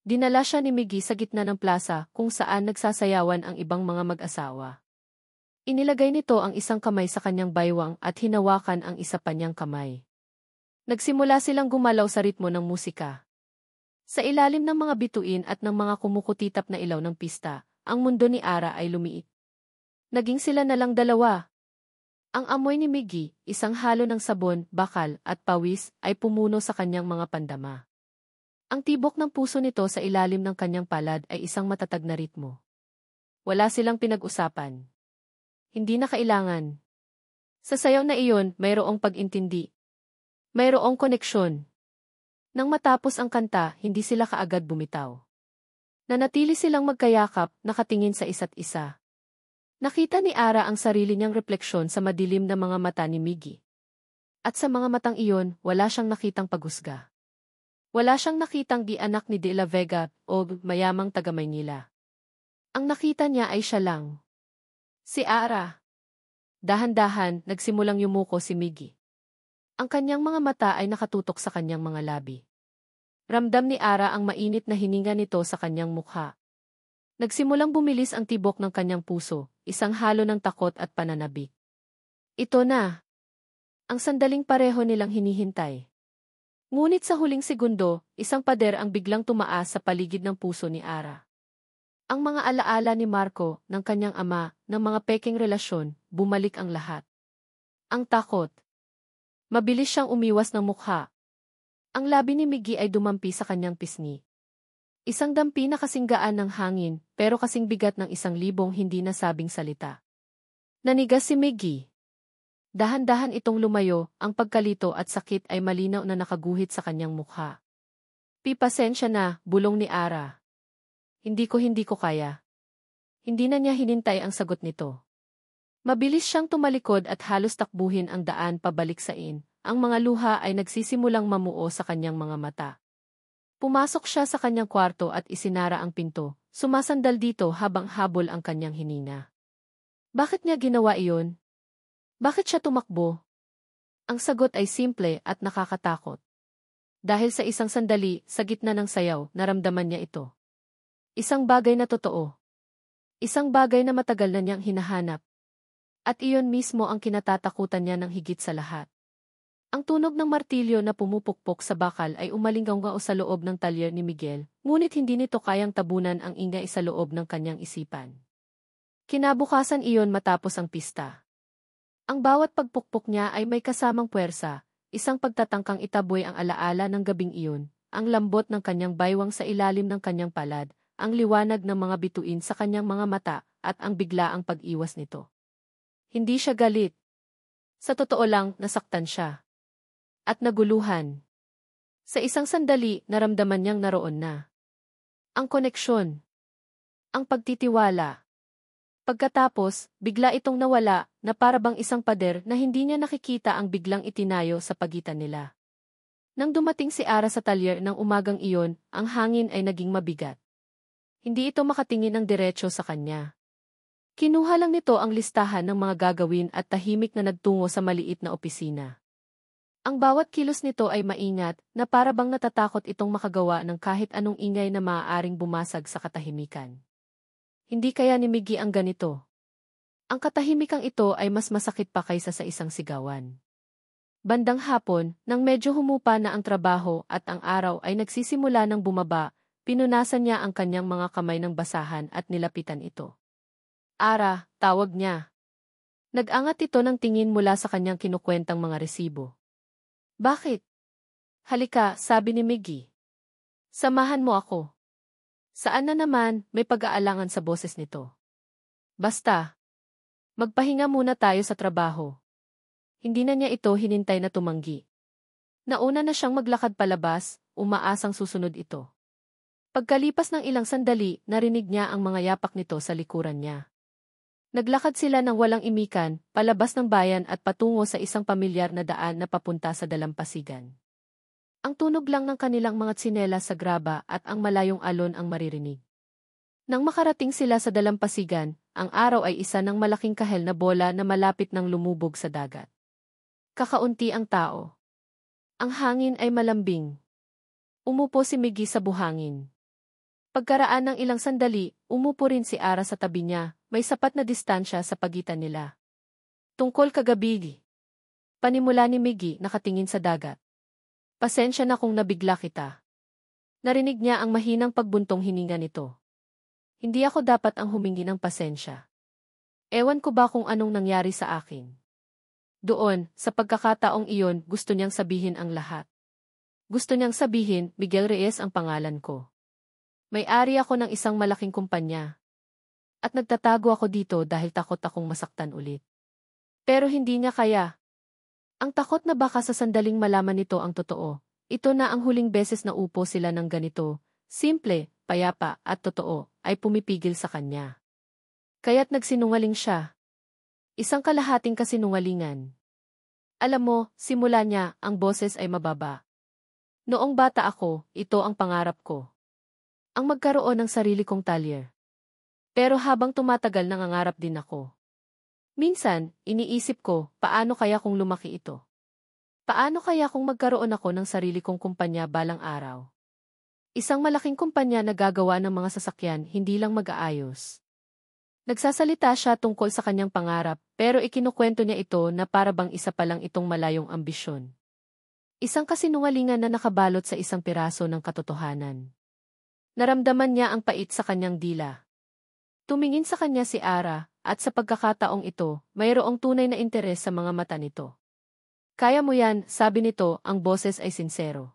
Dinala siya ni Miggy sa gitna ng plaza kung saan nagsasayawan ang ibang mga mag-asawa. Inilagay nito ang isang kamay sa kanyang baywang at hinawakan ang isa pa niyang kamay. Nagsimula silang gumalaw sa ritmo ng musika. Sa ilalim ng mga bituin at ng mga kumukutitap na ilaw ng pista, ang mundo ni Ara ay lumiit. Naging sila na lang dalawa. Ang amoy ni Miggy, isang halo ng sabon, bakal, at pawis, ay pumuno sa kanyang mga pandama. Ang tibok ng puso nito sa ilalim ng kanyang palad ay isang matatag na ritmo. Wala silang pinag-usapan. Hindi na kailangan. Sa sayaw na iyon, mayroong pag-intindi. Mayroong koneksyon. Nang matapos ang kanta, hindi sila kaagad bumitaw. Nanatili silang magkayakap, nakatingin sa isa't isa. Nakita ni Ara ang sarili niyang refleksyon sa madilim na mga mata ni Miggy. At sa mga matang iyon, wala siyang nakitang paghusga. Wala siyang nakitang gi-anak ni De La Vega o mayamang taga Maynila. Ang nakita niya ay siya lang. Si Ara. Dahan-dahan, nagsimulang yumuko si Miggy. Ang kanyang mga mata ay nakatutok sa kanyang mga labi. Ramdam ni Ara ang mainit na hininga nito sa kanyang mukha. Nagsimulang bumilis ang tibok ng kanyang puso, isang halo ng takot at pananabik. Ito na. Ang sandaling pareho nilang hinihintay. Ngunit sa huling segundo, isang pader ang biglang tumaas sa paligid ng puso ni Ara. Ang mga alaala ni Marco, ng kanyang ama, ng mga peking relasyon, bumalik ang lahat. Ang takot. Mabilis siyang umiwas ng mukha. Ang labi ni Miggy ay dumampi sa kanyang pisngi. Isang dampi na kasing gaan ng hangin, pero kasing bigat ng 1,000 hindi nasabing salita. Nanigas si Miggy. Dahan-dahan itong lumayo, ang pagkalito at sakit ay malinaw na nakaguhit sa kanyang mukha. "Pasensya na," bulong ni Ara. Hindi ko kaya." Hindi na niya hinintay ang sagot nito. Mabilis siyang tumalikod at halos takbuhin ang daan pabalik sa inn. Ang mga luha ay nagsisimulang mamuo sa kanyang mga mata. Pumasok siya sa kanyang kwarto at isinara ang pinto, sumasandal dito habang habol ang kanyang hininga. Bakit niya ginawa iyon? Bakit siya tumakbo? Ang sagot ay simple at nakakatakot. Dahil sa isang sandali, sa gitna ng sayaw, naramdaman niya ito. Isang bagay na totoo. Isang bagay na matagal na niyang hinahanap. At iyon mismo ang kinatatakutan niya ng higit sa lahat. Ang tunog ng martilyo na pumupukpok sa bakal ay umalinggaw sa loob ng talyer ni Miguel, ngunit hindi nito kayang tabunan ang ingay sa loob ng kanyang isipan. Kinabukasan iyon matapos ang pista. Ang bawat pagpukpok niya ay may kasamang puwersa, isang pagtatangkang itaboy ang alaala ng gabing iyon, ang lambot ng kanyang baywang sa ilalim ng kanyang palad, ang liwanag ng mga bituin sa kanyang mga mata, at ang biglaang pag-iwas nito. Hindi siya galit. Sa totoo lang, nasaktan siya. At naguluhan. Sa isang sandali, naramdaman niyang naroon na. Ang koneksyon. Ang pagtitiwala. Pagkatapos, bigla itong nawala, na para bang isang pader na hindi niya nakikita ang biglang itinayo sa pagitan nila. Nang dumating si Ara sa talyer ng umagang iyon, ang hangin ay naging mabigat. Hindi ito makatingin ng diretsyo sa kanya. Kinuha lang nito ang listahan ng mga gagawin at tahimik na nagtungo sa maliit na opisina. Ang bawat kilos nito ay maingat, na para bang natatakot itong makagawa ng kahit anong ingay na maaaring bumasag sa katahimikan. Hindi kaya ni Miggy ang ganito. Ang katahimikang ito ay mas masakit pa kaysa sa isang sigawan. Bandang hapon, nang medyo humupa na ang trabaho at ang araw ay nagsisimula ng bumaba, pinunasan niya ang kanyang mga kamay ng basahan at nilapitan ito. Ara, tawag niya. Nag-angat ito ng tingin mula sa kanyang kinukwentang mga resibo. Bakit? Halika, sabi ni Miggy. Samahan mo ako. Saan na naman, may pag-aalangan sa boses nito. Basta. Magpahinga muna tayo sa trabaho. Hindi na niya ito hinintay na tumanggi. Nauna na siyang maglakad palabas, umaasang susunod ito. Pagkalipas ng ilang sandali, narinig niya ang mga yapak nito sa likuran niya. Naglakad sila ng walang imikan, palabas ng bayan at patungo sa isang pamilyar na daan na papunta sa dalampasigan. Ang tunog lang ng kanilang mga tsinelas sa graba at ang malayong alon ang maririnig. Nang makarating sila sa dalampasigan, ang araw ay isa ng malaking kahel na bola na malapit ng lumubog sa dagat. Kakaunti ang tao. Ang hangin ay malambing. Umupo si Miggy sa buhangin. Pagkaraan ng ilang sandali, umupo rin si Ara sa tabi niya, may sapat na distansya sa pagitan nila. Tungkol kagabi. Panimula ni Miggy, nakatingin sa dagat. Pasensya na kung nabigla kita. Narinig niya ang mahinang pagbuntong hininga nito. Hindi ako dapat ang humingi ng pasensya. Ewan ko ba kung anong nangyari sa akin. Doon, sa pagkakataong iyon, gusto niyang sabihin ang lahat. Gusto niyang sabihin, Miguel Reyes ang pangalan ko. May-ari ako ng isang malaking kumpanya. At nagtatago ako dito dahil takot akong masaktan ulit. Pero hindi niya kaya. Ang takot na baka sa sandaling malaman nito ang totoo. Ito na ang huling beses na upo sila ng ganito, simple, payapa at totoo, ay pumipigil sa kanya. Kaya't nagsinungaling siya. Isang kalahating kasinungalingan. Alam mo, simula niya, ang boses ay mababa. Noong bata ako, ito ang pangarap ko. Ang magkaroon ng sarili kong talyer. Pero habang tumatagal nangangarap din ako. Minsan, iniisip ko, paano kaya kung lumaki ito? Paano kaya kung magkaroon ako ng sarili kong kumpanya balang araw? Isang malaking kumpanya na gagawa ng mga sasakyan, hindi lang mag-aayos. Nagsasalita siya tungkol sa kanyang pangarap, pero ikinukwento niya ito na para bang isa pa lang itong malayong ambisyon. Isang kasinungalingan na nakabalot sa isang piraso ng katotohanan. Naramdaman niya ang pait sa kanyang dila. Tumingin sa kanya si Ara, at sa pagkakataong ito, mayroong tunay na interes sa mga mata nito. Kaya mo yan, sabi nito, ang boses ay sinsero.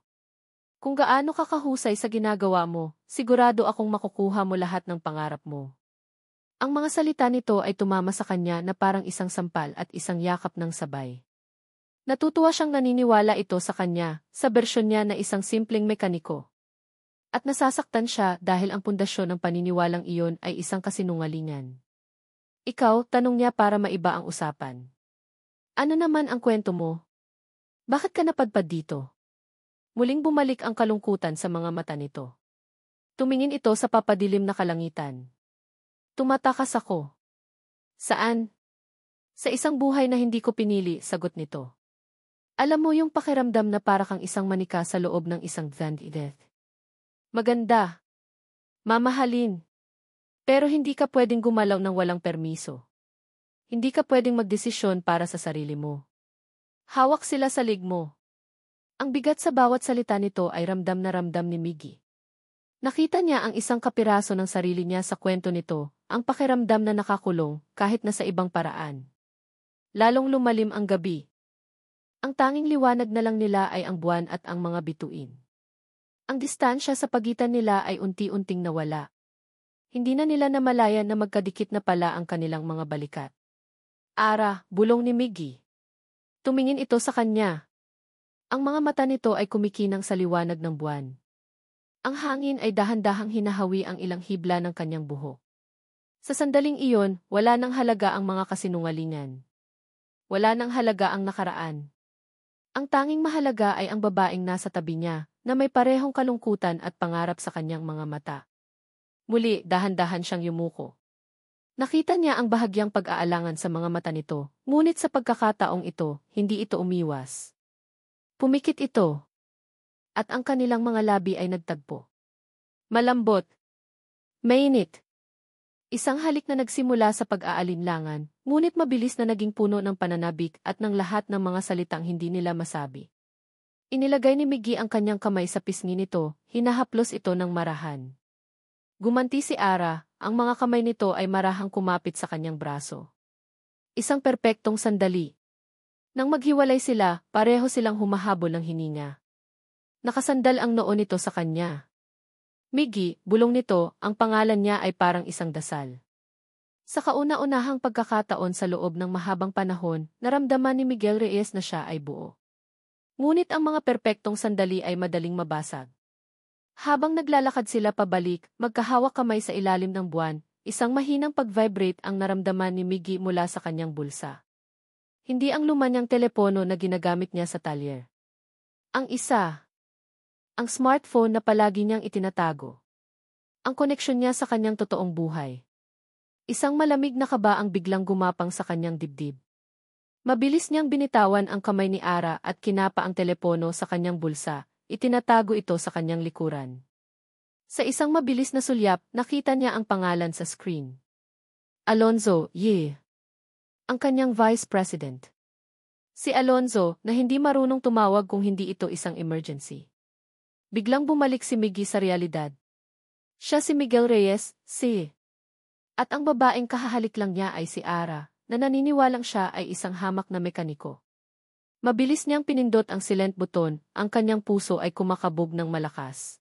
Kung gaano ka kahusay sa ginagawa mo, sigurado akong makukuha mo lahat ng pangarap mo. Ang mga salita nito ay tumama sa kanya na parang isang sampal at isang yakap ng sabay. Natutuwa siyang naniniwala ito sa kanya, sa bersyon niya na isang simpleng mekaniko. At nasasaktan siya dahil ang pundasyon ng paniniwalang iyon ay isang kasinungalingan. Ikaw, tanong niya para maiba ang usapan. Ano naman ang kwento mo? Bakit ka napadpad dito? Muling bumalik ang kalungkutan sa mga mata nito. Tumingin ito sa papadilim na kalangitan. Tumatakas ako. Saan? Sa isang buhay na hindi ko pinili, sagot nito. Alam mo yung pakiramdam na para kang isang manika sa loob ng isang death. Maganda. Mamahalin. Pero hindi ka pwedeng gumalaw ng walang permiso. Hindi ka pwedeng magdesisyon para sa sarili mo. Hawak sila sa lig mo. Ang bigat sa bawat salita nito ay ramdam na ramdam ni Miggy. Nakita niya ang isang kapiraso ng sarili niya sa kwento nito, ang pakiramdam na nakakulong kahit na sa ibang paraan. Lalong lumalim ang gabi. Ang tanging liwanag na lang nila ay ang buwan at ang mga bituin. Ang distansya sa pagitan nila ay unti-unting nawala. Hindi na nila namalayan na magkadikit na pala ang kanilang mga balikat. Ara, bulong ni Miggy. Tumingin ito sa kanya. Ang mga mata nito ay kumikinang sa liwanag ng buwan. Ang hangin ay dahan-dahang hinahawi ang ilang hibla ng kanyang buhok. Sa sandaling iyon, wala nang halaga ang mga kasinungalingan. Wala nang halaga ang nakaraan. Ang tanging mahalaga ay ang babaeng nasa tabi niya, na may parehong kalungkutan at pangarap sa kanyang mga mata. Muli, dahan-dahan siyang yumuko. Nakita niya ang bahagyang pag-aalangan sa mga mata nito, ngunit sa pagkakataong ito, hindi ito umiwas. Pumikit ito. At ang kanilang mga labi ay nagtagpo. Malambot. Mainit. Isang halik na nagsimula sa pag-aalinlangan, ngunit mabilis na naging puno ng pananabik at ng lahat ng mga salitang hindi nila masabi. Inilagay ni Miggy ang kanyang kamay sa pisngi nito, hinahaplos ito ng marahan. Gumanti si Ara, ang mga kamay nito ay marahang kumapit sa kanyang braso. Isang perpektong sandali. Nang maghiwalay sila, pareho silang humahabol ng hininga. Nakasandal ang noo nito sa kanya. Miggy, bulong nito, ang pangalan niya ay parang isang dasal. Sa kauna-unahang pagkakataon sa loob ng mahabang panahon, naramdaman ni Miguel Reyes na siya ay buo. Ngunit ang mga perpektong sandali ay madaling mabasag. Habang naglalakad sila pabalik, magkahawak kamay sa ilalim ng buwan, isang mahinang pag-vibrate ang naramdaman ni Miggy mula sa kanyang bulsa. Hindi ang lumanyang telepono na ginagamit niya sa talyer. Ang isa. Ang smartphone na palagi niyang itinatago. Ang koneksyon niya sa kanyang totoong buhay. Isang malamig na kaba ang biglang gumapang sa kanyang dibdib. Mabilis niyang binitawan ang kamay ni Ara at kinapa ang telepono sa kanyang bulsa. Itinatago ito sa kanyang likuran. Sa isang mabilis na sulyap, nakita niya ang pangalan sa screen. Alonzo, ang kanyang vice president. Si Alonzo, na hindi marunong tumawag kung hindi ito isang emergency. Biglang bumalik si Miggy sa realidad. Siya si Miguel Reyes, At ang babaeng kahahalik lang niya ay si Ara, na naniniwalang siya ay isang hamak na mekaniko. Mabilis niyang pinindot ang silent button, ang kanyang puso ay kumakabog ng malakas.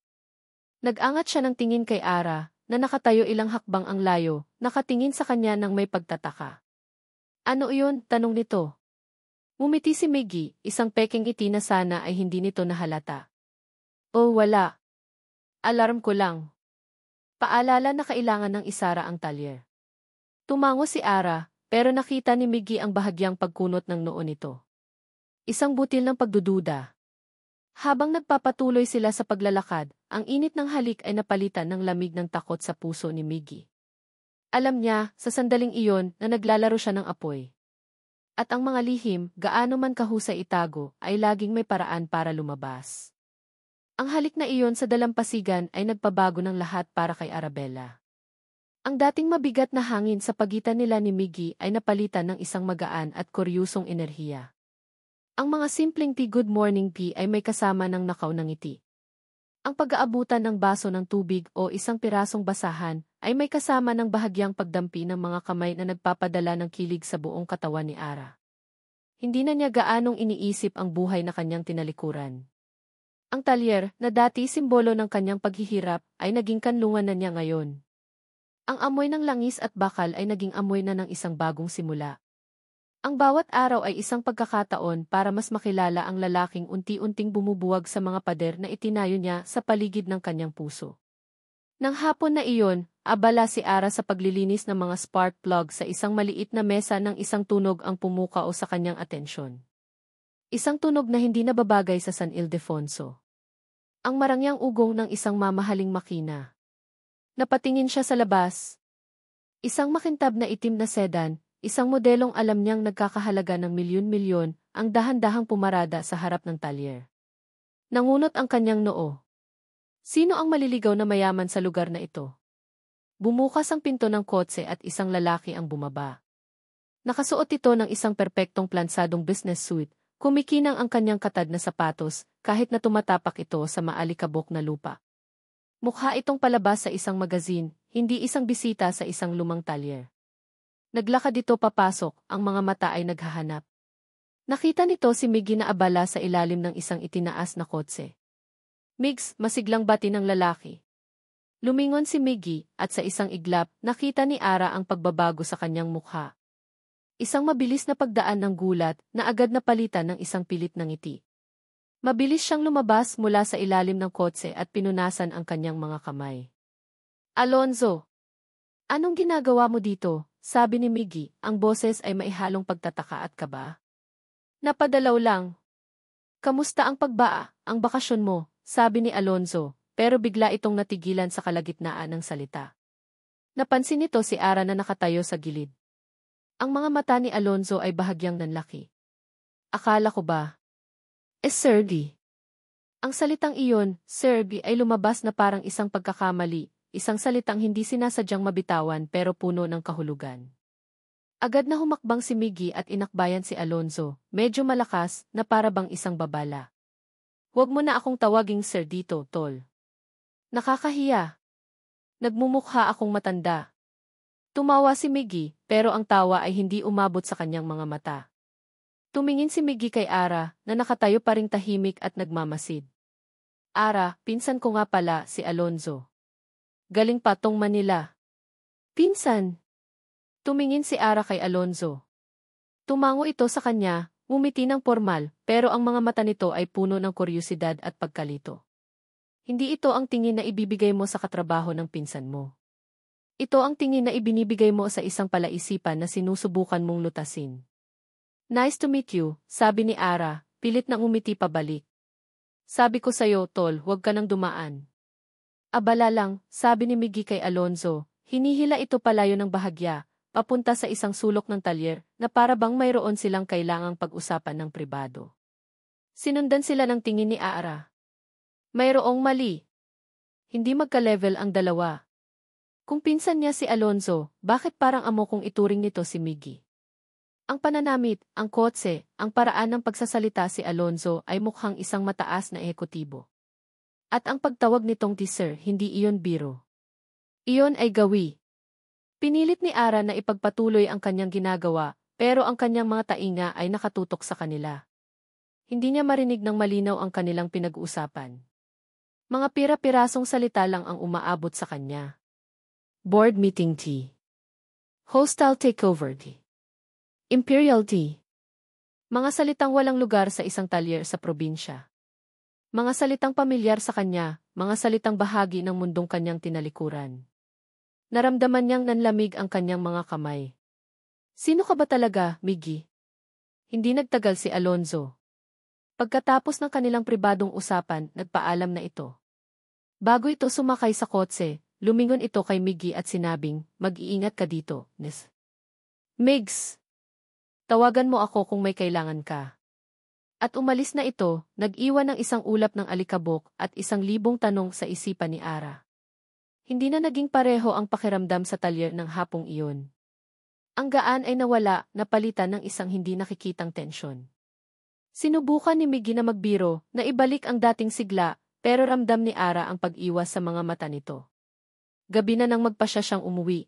Nag-angat siya ng tingin kay Ara, na nakatayo ilang hakbang ang layo, nakatingin sa kanya ng may pagtataka. Ano iyon? Tanong nito. Ngumiti si Miggy, isang peking ngiti na sana ay hindi nito nahalata. Oh, wala. Alarm ko lang. Paalala na kailangan ng isara ang talyer. Tumango si Ara, pero nakita ni Miggy ang bahagyang pagkunot ng noo nito. Isang butil ng pagdududa. Habang nagpapatuloy sila sa paglalakad, ang init ng halik ay napalitan ng lamig ng takot sa puso ni Miggy. Alam niya, sa sandaling iyon, na naglalaro siya ng apoy. At ang mga lihim, gaano man kahusay itago, ay laging may paraan para lumabas. Ang halik na iyon sa dalampasigan ay nagpabago ng lahat para kay Arabella. Ang dating mabigat na hangin sa pagitan nila ni Miggy ay napalitan ng isang magaan at kuryusong enerhiya. Ang mga simpleng good morning tea ay may kasama ng nakaw ng ngiti. Ang pag-aabutan ng baso ng tubig o isang pirasong basahan ay may kasama ng bahagyang pagdampi ng mga kamay na nagpapadala ng kilig sa buong katawan ni Ara. Hindi na niya gaanong iniisip ang buhay na kanyang tinalikuran. Ang talyer, na dati simbolo ng kanyang paghihirap, ay naging kanlungan na niya ngayon. Ang amoy ng langis at bakal ay naging amoy na ng isang bagong simula. Ang bawat araw ay isang pagkakataon para mas makilala ang lalaking unti-unting bumubuwag sa mga pader na itinayo niya sa paligid ng kanyang puso. Nang hapon na iyon, abala si Ara sa paglilinis ng mga spark plug sa isang maliit na mesa ng isang tunog ang pumukao sa kanyang atensyon. Isang tunog na hindi nababagay sa San Ildefonso. Ang marangyang ugong ng isang mamahaling makina. Napatingin siya sa labas. Isang makintab na itim na sedan, isang modelong alam niyang nagkakahalaga ng milyon-milyon, ang dahan-dahang pumarada sa harap ng talyer. Nangunot ang kanyang noo. Sino ang maliligaw na mayaman sa lugar na ito? Bumukas ang pinto ng kotse at isang lalaki ang bumaba. Nakasuot ito ng isang perpektong plansadong business suit, kumikinang ang kanyang katad na sapatos, kahit na tumatapak ito sa maalikabok na lupa. Mukha itong palabas sa isang magazine, hindi isang bisita sa isang lumang talyer. Naglakad ito papasok, ang mga mata ay naghahanap. Nakita nito si Miggy na abala sa ilalim ng isang itinaas na kotse. "Migs," masiglang bati ng lalaki. Lumingon si Miggy, at sa isang iglap, nakita ni Ara ang pagbabago sa kanyang mukha. Isang mabilis na pagdaan ng gulat na agad na palitan ng isang pilit na ngiti. Mabilis siyang lumabas mula sa ilalim ng kotse at pinunasan ang kanyang mga kamay. "Alonzo! Anong ginagawa mo dito?" sabi ni Miggy, ang boses ay maihalong pagtataka at kaba. "Napadalaw lang." "Kamusta ang pagbaa, ang bakasyon mo?" sabi ni Alonzo, pero bigla itong natigilan sa kalagitnaan ng salita. Napansin nito si Ara na nakatayo sa gilid. Ang mga mata ni Alonzo ay bahagyang nanlaki. "Akala ko ba? Sergi." Ang salitang iyon, Sergi, ay lumabas na parang isang pagkakamali, isang salitang hindi sinasadyang mabitawan pero puno ng kahulugan. Agad na humakbang si Miggy at inakbayan si Alonzo, medyo malakas na para bang isang babala. "Huwag mo na akong tawaging sir dito, tol. Nakakahiya. Nagmumukha akong matanda." Tumawa si Miggy, pero ang tawa ay hindi umabot sa kanyang mga mata. Tumingin si Miggy kay Ara, na nakatayo pa ring tahimik at nagmamasid. "Ara, pinsan ko nga pala, si Alonzo. Galing pa tong Manila." "Pinsan?" Tumingin si Ara kay Alonzo. Tumango ito sa kanya, ngumiti ng formal, pero ang mga mata nito ay puno ng kuryosidad at pagkalito. Hindi ito ang tingin na ibibigay mo sa katrabaho ng pinsan mo. Ito ang tingin na ibinibigay mo sa isang palaisipan na sinusubukan mong lutasin. "Nice to meet you," sabi ni Ara, pilit na umiti pabalik. "Sabi ko sa'yo, tol, huwag ka nang dumaan." "Abala lang," sabi ni Miggy kay Alonzo, hinihila ito palayo ng bahagya, papunta sa isang sulok ng talyer, na para bang mayroon silang kailangang pag-usapan ng pribado. Sinundan sila ng tingin ni Ara. Mayroong mali. Hindi magka-level ang dalawa. Kung pinsan niya si Alonzo, bakit parang amo kong ituring nito si Miggy? Ang pananamit, ang kotse, ang paraan ng pagsasalita si Alonzo ay mukhang isang mataas na ehekutibo. At ang pagtawag nitong sir, hindi iyon biro. Iyon ay gawi. Pinilit ni Ara na ipagpatuloy ang kanyang ginagawa, pero ang kanyang mga tainga ay nakatutok sa kanila. Hindi niya marinig ng malinaw ang kanilang pinag-uusapan. Mga pira-pirasong salita lang ang umaabot sa kanya. Board meeting tea. Hostile takeover tea. Imperial tea. Mga salitang walang lugar sa isang talyer sa probinsya. Mga salitang pamilyar sa kanya, mga salitang bahagi ng mundong kanyang tinalikuran. Naramdaman niyang nanlamig ang kanyang mga kamay. "Sino ka ba talaga, Miggy?" Hindi nagtagal si Alonzo. Pagkatapos ng kanilang pribadong usapan, nagpaalam na ito. Bago ito sumakay sa kotse, lumingon ito kay Miggy at sinabing, "Mag-iingat ka dito, Miss Migs. Tawagan mo ako kung may kailangan ka." At umalis na ito, nag-iwan ng isang ulap ng alikabok at 1,000 tanong sa isipan ni Ara. Hindi na naging pareho ang pakiramdam sa talyer ng hapong iyon. Ang gaan ay nawala, napalitan ng isang hindi nakikitang tensyon. Sinubukan ni Miggy na magbiro, na ibalik ang dating sigla, pero ramdam ni Ara ang pag-iwas sa mga mata nito. Gabi na nang magpasya siyang umuwi.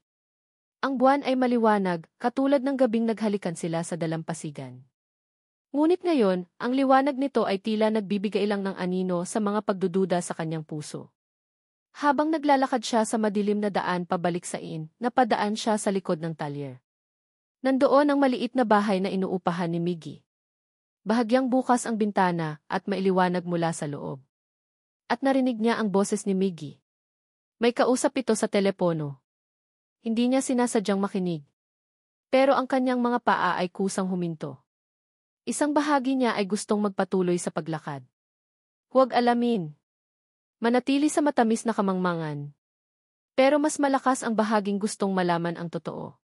Ang buwan ay maliwanag, katulad ng gabing naghalikan sila sa dalampasigan. Ngunit ngayon, ang liwanag nito ay tila nagbibigay lang ng anino sa mga pagdududa sa kanyang puso. Habang naglalakad siya sa madilim na daan pabalik sa inn, napadaan siya sa likod ng talyer. Nandoon ang maliit na bahay na inuupahan ni Miggy. Bahagyang bukas ang bintana at mailiwanag mula sa loob. At narinig niya ang boses ni Miggy. May kausap ito sa telepono. Hindi niya sinasadyang makinig. Pero ang kanyang mga paa ay kusang huminto. Isang bahagi niya ay gustong magpatuloy sa paglakad. Huwag alamin. Manatili sa matamis na kamangmangan. Pero mas malakas ang bahaging gustong malaman ang totoo.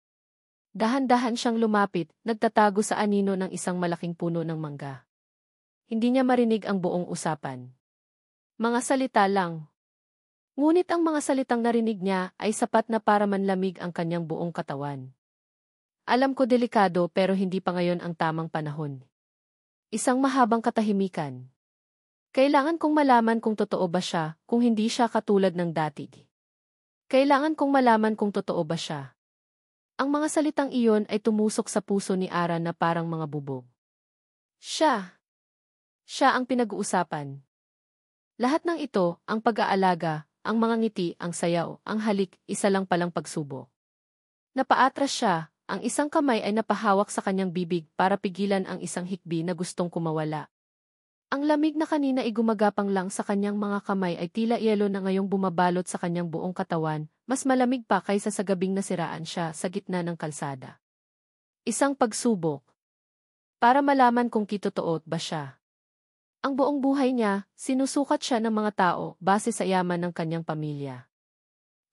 Dahan-dahan siyang lumapit, nagtatago sa anino ng isang malaking puno ng mangga. Hindi niya marinig ang buong usapan. Mga salita lang. Ngunit ang mga salitang narinig niya ay sapat na para manlamig ang kanyang buong katawan. Alam ko delikado pero hindi pa ngayon ang tamang panahon. Isang mahabang katahimikan. Kailangan kong malaman kung totoo ba siya, kung hindi siya katulad ng dati. Kailangan kong malaman kung totoo ba siya. Ang mga salitang iyon ay tumusok sa puso ni Ara na parang mga bubog. Siya. Siya ang pinag-uusapan. Lahat ng ito, ang pag-aalaga, ang mga ngiti, ang sayaw, ang halik, isa lang palang pagsubok. Napaatras siya, ang isang kamay ay napahawak sa kanyang bibig para pigilan ang isang hikbi na gustong kumawala. Ang lamig na kanina ay gumagapang lang sa kanyang mga kamay ay tila yelo na ngayong bumabalot sa kanyang buong katawan, mas malamig pa kaysa sa gabing nasiraan siya sa gitna ng kalsada. Isang pagsubok. Para malaman kung kitotoo ba siya. Ang buong buhay niya, sinusukat siya ng mga tao base sa yaman ng kanyang pamilya.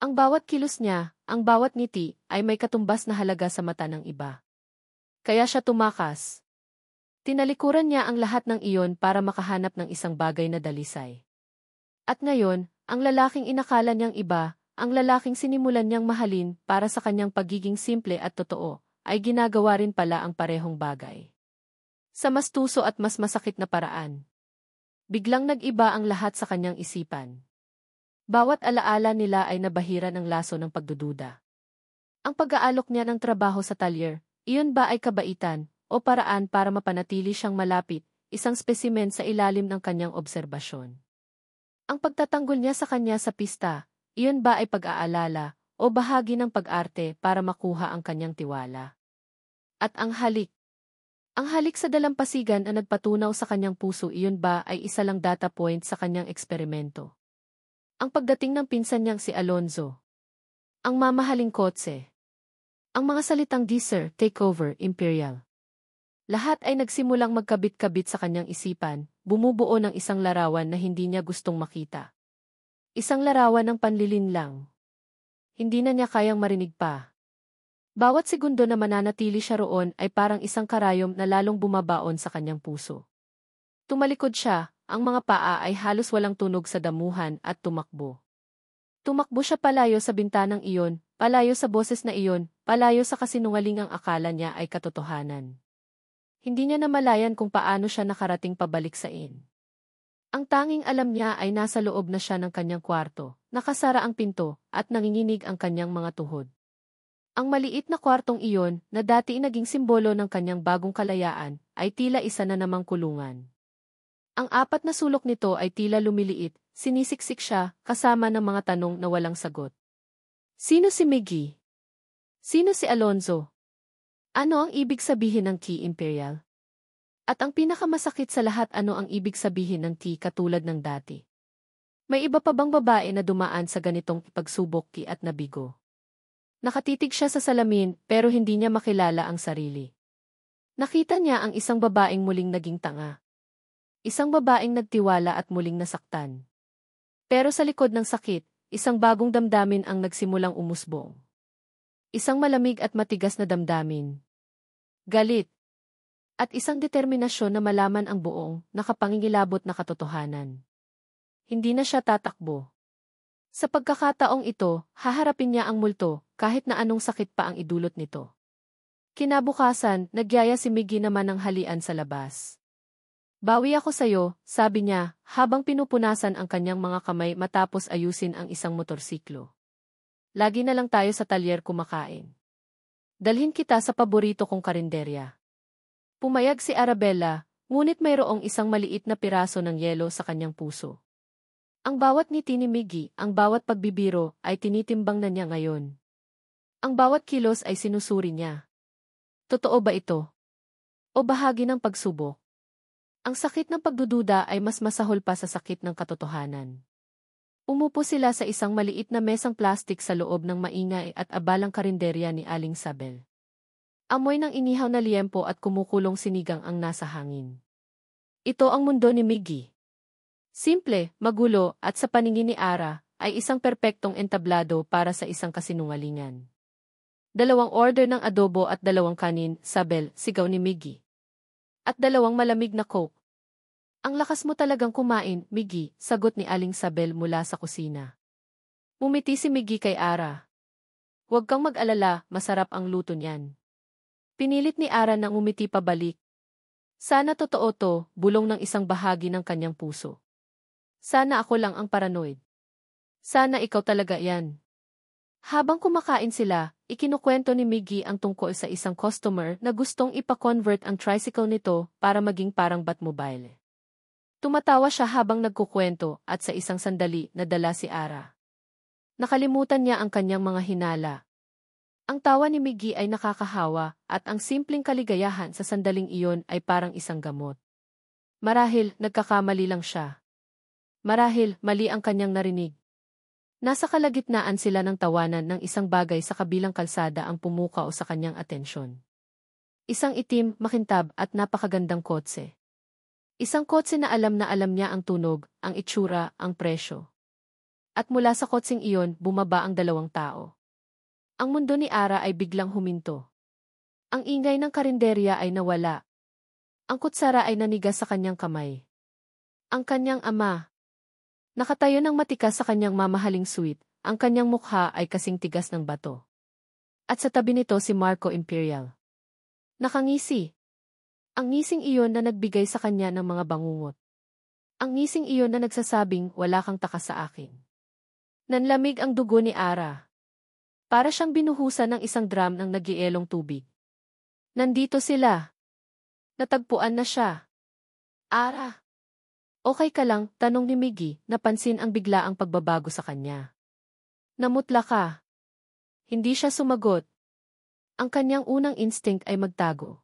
Ang bawat kilos niya, ang bawat ngiti, ay may katumbas na halaga sa mata ng iba. Kaya siya tumakas. Tinalikuran niya ang lahat ng iyon para makahanap ng isang bagay na dalisay. At ngayon, ang lalaking inakala niyang iba, ang lalaking sinimulan niyang mahalin para sa kanyang pagiging simple at totoo, ay ginagawa rin pala ang parehong bagay. Sa mas tuso at mas masakit na paraan. Biglang nag-iba ang lahat sa kanyang isipan. Bawat alaala nila ay nabahira ng laso ng pagdududa. Ang pag-aalok niya ng trabaho sa talyer, iyon ba ay kabaitan, o paraan para mapanatili siyang malapit, isang spesimen sa ilalim ng kanyang obserbasyon? Ang pagtatanggol niya sa kanya sa pista, iyon ba ay pag-aalala, o bahagi ng pag-arte para makuha ang kanyang tiwala? At ang halik? Ang halik sa dalampasigan na nagpatunaw sa kanyang puso, iyon ba ay isa lang data point sa kanyang eksperimento? Ang pagdating ng pinsan niyang si Alonzo. Ang mamahaling kotse. Ang mga salitang "Sir, take over, Imperial." Lahat ay nagsimulang magkabit-kabit sa kanyang isipan, bumubuo ng isang larawan na hindi niya gustong makita. Isang larawan ng panlilinlang. Hindi na niya kayang marinig pa. Bawat segundo na mananatili siya roon ay parang isang karayom na lalong bumabaon sa kanyang puso. Tumalikod siya, ang mga paa ay halos walang tunog sa damuhan at tumakbo. Tumakbo siya palayo sa bintanang iyon, palayo sa boses na iyon, palayo sa kasinungalingang akala niya ay katotohanan. Hindi niya namalayan kung paano siya nakarating pabalik sa inn. Ang tanging alam niya ay nasa loob na siya ng kanyang kwarto, nakasara ang pinto, at nanginginig ang kanyang mga tuhod. Ang maliit na kwartong iyon, na dati naging simbolo ng kanyang bagong kalayaan, ay tila isa na namang kulungan. Ang apat na sulok nito ay tila lumiliit, sinisiksik siya, kasama ng mga tanong na walang sagot. Sino si Miggy? Sino si Alonzo? Ano ang ibig sabihin ng Key Imperial? At ang pinakamasakit sa lahat, ano ang ibig sabihin ng Key katulad ng dati? May iba pa bang babae na dumaan sa ganitong pagsubok at nabigo? Nakatitig siya sa salamin pero hindi niya makilala ang sarili. Nakita niya ang isang babaeng muling naging tanga. Isang babaeng nagtiwala at muling nasaktan. Pero sa likod ng sakit, isang bagong damdamin ang nagsimulang umusbong. Isang malamig at matigas na damdamin. Galit. At isang determinasyon na malaman ang buong, nakapangingilabot na katotohanan. Hindi na siya tatakbo. Sa pagkakataong ito, haharapin niya ang multo, kahit na anong sakit pa ang idulot nito. Kinabukasan, nagyaya si Miggy naman ng halian sa labas. Bawi ako sayo, sabi niya, habang pinupunasan ang kanyang mga kamay matapos ayusin ang isang motorsiklo. Lagi na lang tayo sa talyer kumakain. Dalhin kita sa paborito kong karinderya. Pumayag si Arabella, ngunit mayroong isang maliit na piraso ng yelo sa kanyang puso. Ang bawat ngiti ni Miggy, ang bawat pagbibiro, ay tinitimbang na niya ngayon. Ang bawat kilos ay sinusuri niya. Totoo ba ito? O bahagi ng pagsubok? Ang sakit ng pagdududa ay mas masahol pa sa sakit ng katotohanan. Umupo sila sa isang maliit na mesang plastik sa loob ng maingay at abalang karinderya ni Aling Sabel. Amoy ng inihaw na liempo at kumukulong sinigang ang nasa hangin. Ito ang mundo ni Miggy. Simple, magulo, at sa paningin ni Ara, ay isang perpektong entablado para sa isang kasinungalingan. 2 order ng adobo at 2 kanin, Sabel, sigaw ni Miggy. At 2 malamig na Coke. Ang lakas mo talagang kumain, Miggy, sagot ni Aling Sabel mula sa kusina. Umiti si Miggy kay Ara. Huwag kang mag-alala, masarap ang luto niyan. Pinilit ni Ara na umiti pabalik. Sana totoo to, bulong ng isang bahagi ng kanyang puso. Sana ako lang ang paranoid. Sana ikaw talaga yan. Habang kumakain sila, ikinukwento ni Miggy ang tungkol sa isang customer na gustong ipa-convert ang tricycle nito para maging parang Batmobile. Tumatawa siya habang nagkukwento at sa isang sandali nadala si Ara. Nakalimutan niya ang kanyang mga hinala. Ang tawa ni Miggy ay nakakahawa at ang simpleng kaligayahan sa sandaling iyon ay parang isang gamot. Marahil nagkakamali lang siya. Marahil mali ang kanyang narinig. Nasa kalagitnaan sila ng tawanan ng isang bagay sa kabilang kalsada ang pumukaw sa kanyang atensyon. Isang itim, makintab at napakagandang kotse. Isang kotse na alam niya ang tunog, ang itsura, ang presyo. At mula sa kotseng iyon, bumaba ang 2 tao. Ang mundo ni Ara ay biglang huminto. Ang ingay ng karinderya ay nawala. Ang kutsara ay nanigas sa kanyang kamay. Ang kanyang ama. Nakatayo ng matikas sa kanyang mamahaling suite, ang kanyang mukha ay kasing tigas ng bato. At sa tabi nito si Marco Imperial. Nakangisi. Ang ngising iyon na nagbigay sa kanya ng mga bangungot. Ang ngising iyon na nagsasabing wala kang takas sa akin. Nanlamig ang dugo ni Ara. Para siyang binuhusan ng isang drum ng nagielong tubig. Nandito sila. Natagpuan na siya. Ara. Okay ka lang, tanong ni Miggy, napansin ang biglaang pagbabago sa kanya. Namutla ka. Hindi siya sumagot. Ang kanyang unang instinct ay magtago.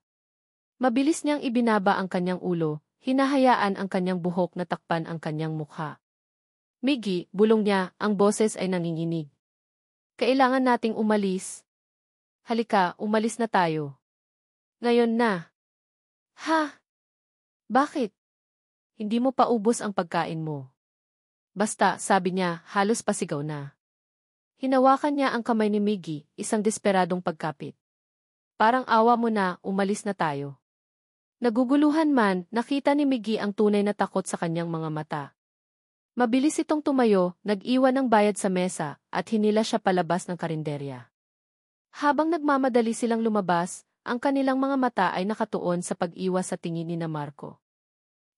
Mabilis niyang ibinaba ang kanyang ulo, hinahayaan ang kanyang buhok na takpan ang kanyang mukha. Miggy, bulong niya, ang boses ay nanginginig. Kailangan nating umalis. Halika, umalis na tayo. Ngayon na. Ha? Bakit? Hindi mo pa ubos ang pagkain mo. Basta, sabi niya, halos pasigaw na. Hinawakan niya ang kamay ni Miggy, isang desperadong pagkapit. Parang awa mo na, umalis na tayo. Naguguluhan man, nakita ni Miggy ang tunay na takot sa kanyang mga mata. Mabilis itong tumayo, nag-iwan ng bayad sa mesa, at hinila siya palabas ng karinderya. Habang nagmamadali silang lumabas, ang kanilang mga mata ay nakatuon sa pag-iwas sa tingin ni Marco.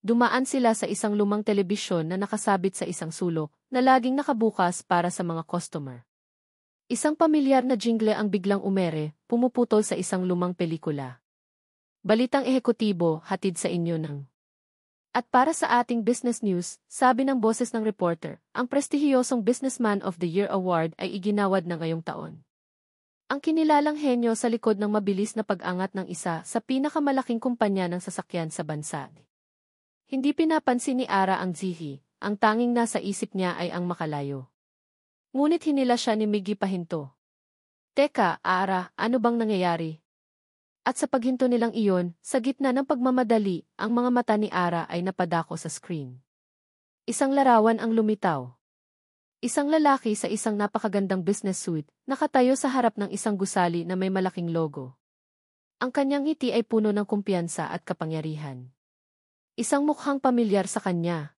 Dumaan sila sa isang lumang telebisyon na nakasabit sa isang sulok, na laging nakabukas para sa mga customer. Isang pamilyar na jingle ang biglang umere, pumuputol sa isang lumang pelikula. Balitang ehekutibo, hatid sa inyo ng. At para sa ating business news, sabi ng boses ng reporter, ang prestihiyosong Businessman of the Year Award ay iginawad na ngayong taon. Ang kinilalang henyo sa likod ng mabilis na pag-angat ng isa sa pinakamalaking kumpanya ng sasakyan sa bansa. Hindi pinapansin ni Ara ang Zihi, ang tanging nasa isip niya ay ang makalayo. Ngunit hinila siya ni Miggy pahinto. Teka, Ara, ano bang nangyayari? At sa paghinto nilang iyon, sa gitna ng pagmamadali, ang mga mata ni Ara ay napadako sa screen. Isang larawan ang lumitaw. Isang lalaki sa isang napakagandang business suit, nakatayo sa harap ng isang gusali na may malaking logo. Ang kanyang ngiti ay puno ng kumpiyansa at kapangyarihan. Isang mukhang pamilyar sa kanya.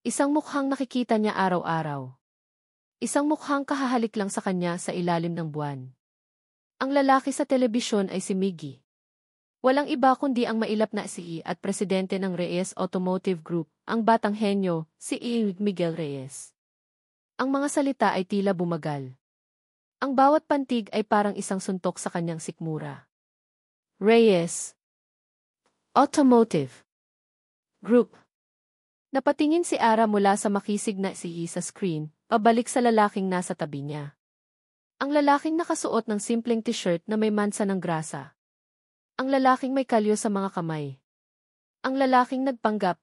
Isang mukhang nakikita niya araw-araw. Isang mukhang kahahalik lang sa kanya sa ilalim ng buwan. Ang lalaki sa telebisyon ay si Miggy. Walang iba kundi ang mailap na CEO at presidente ng Reyes Automotive Group, ang batang henyo, si Miguel Reyes. Ang mga salita ay tila bumagal. Ang bawat pantig ay parang isang suntok sa kanyang sikmura. Reyes Automotive Group. Napatingin si Ara mula sa makisig na CEO sa screen, pabalik sa lalaking nasa tabi niya. Ang lalaking nakasuot ng simpleng t-shirt na may mansa ng grasa. Ang lalaking may kalyo sa mga kamay. Ang lalaking nagpanggap.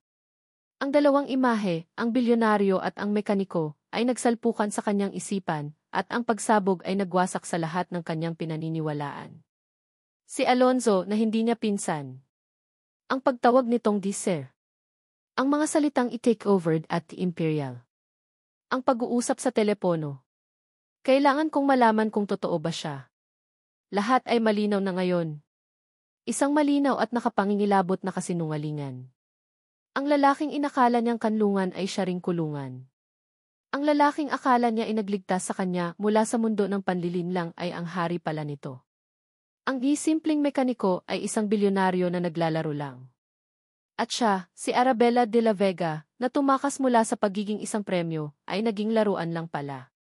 Ang dalawang imahe, ang bilyonaryo at ang mekaniko, ay nagsalpukan sa kanyang isipan, at ang pagsabog ay nagwasak sa lahat ng kanyang pinaniniwalaan. Si Alonzo na hindi niya pinsan. Ang pagtawag nitong Sir. Ang mga salitang i-take over at Imperial. Ang pag-uusap sa telepono. Kailangan kong malaman kung totoo ba siya. Lahat ay malinaw na ngayon. Isang malinaw at nakapangingilabot na kasinungalingan. Ang lalaking inakala niyang kanlungan ay siya ring kulungan. Ang lalaking akala niya inagligtas sa kanya mula sa mundo ng panlilinlang ay ang hari pala nito. Ang simpleng mekaniko ay isang bilyonaryo na naglalaro lang. At siya, si Arabella de la Vega, na tumakas mula sa pagiging isang premyo, ay naging laruan lang pala.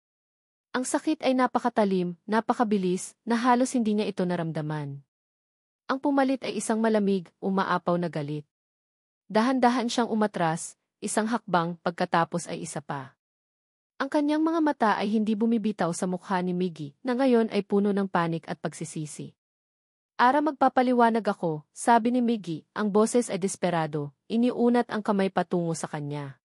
Ang sakit ay napakatalim, napakabilis, na halos hindi niya ito naramdaman. Ang pumalit ay isang malamig, umaapaw na galit. Dahan-dahan siyang umatras, isang hakbang pagkatapos ay isa pa. Ang kanyang mga mata ay hindi bumibitaw sa mukha ni Miggy, na ngayon ay puno ng panik at pagsisisi. Ara, magpapaliwanag ako, sabi ni Miggy, ang boses ay desperado, iniunat ang kamay patungo sa kanya.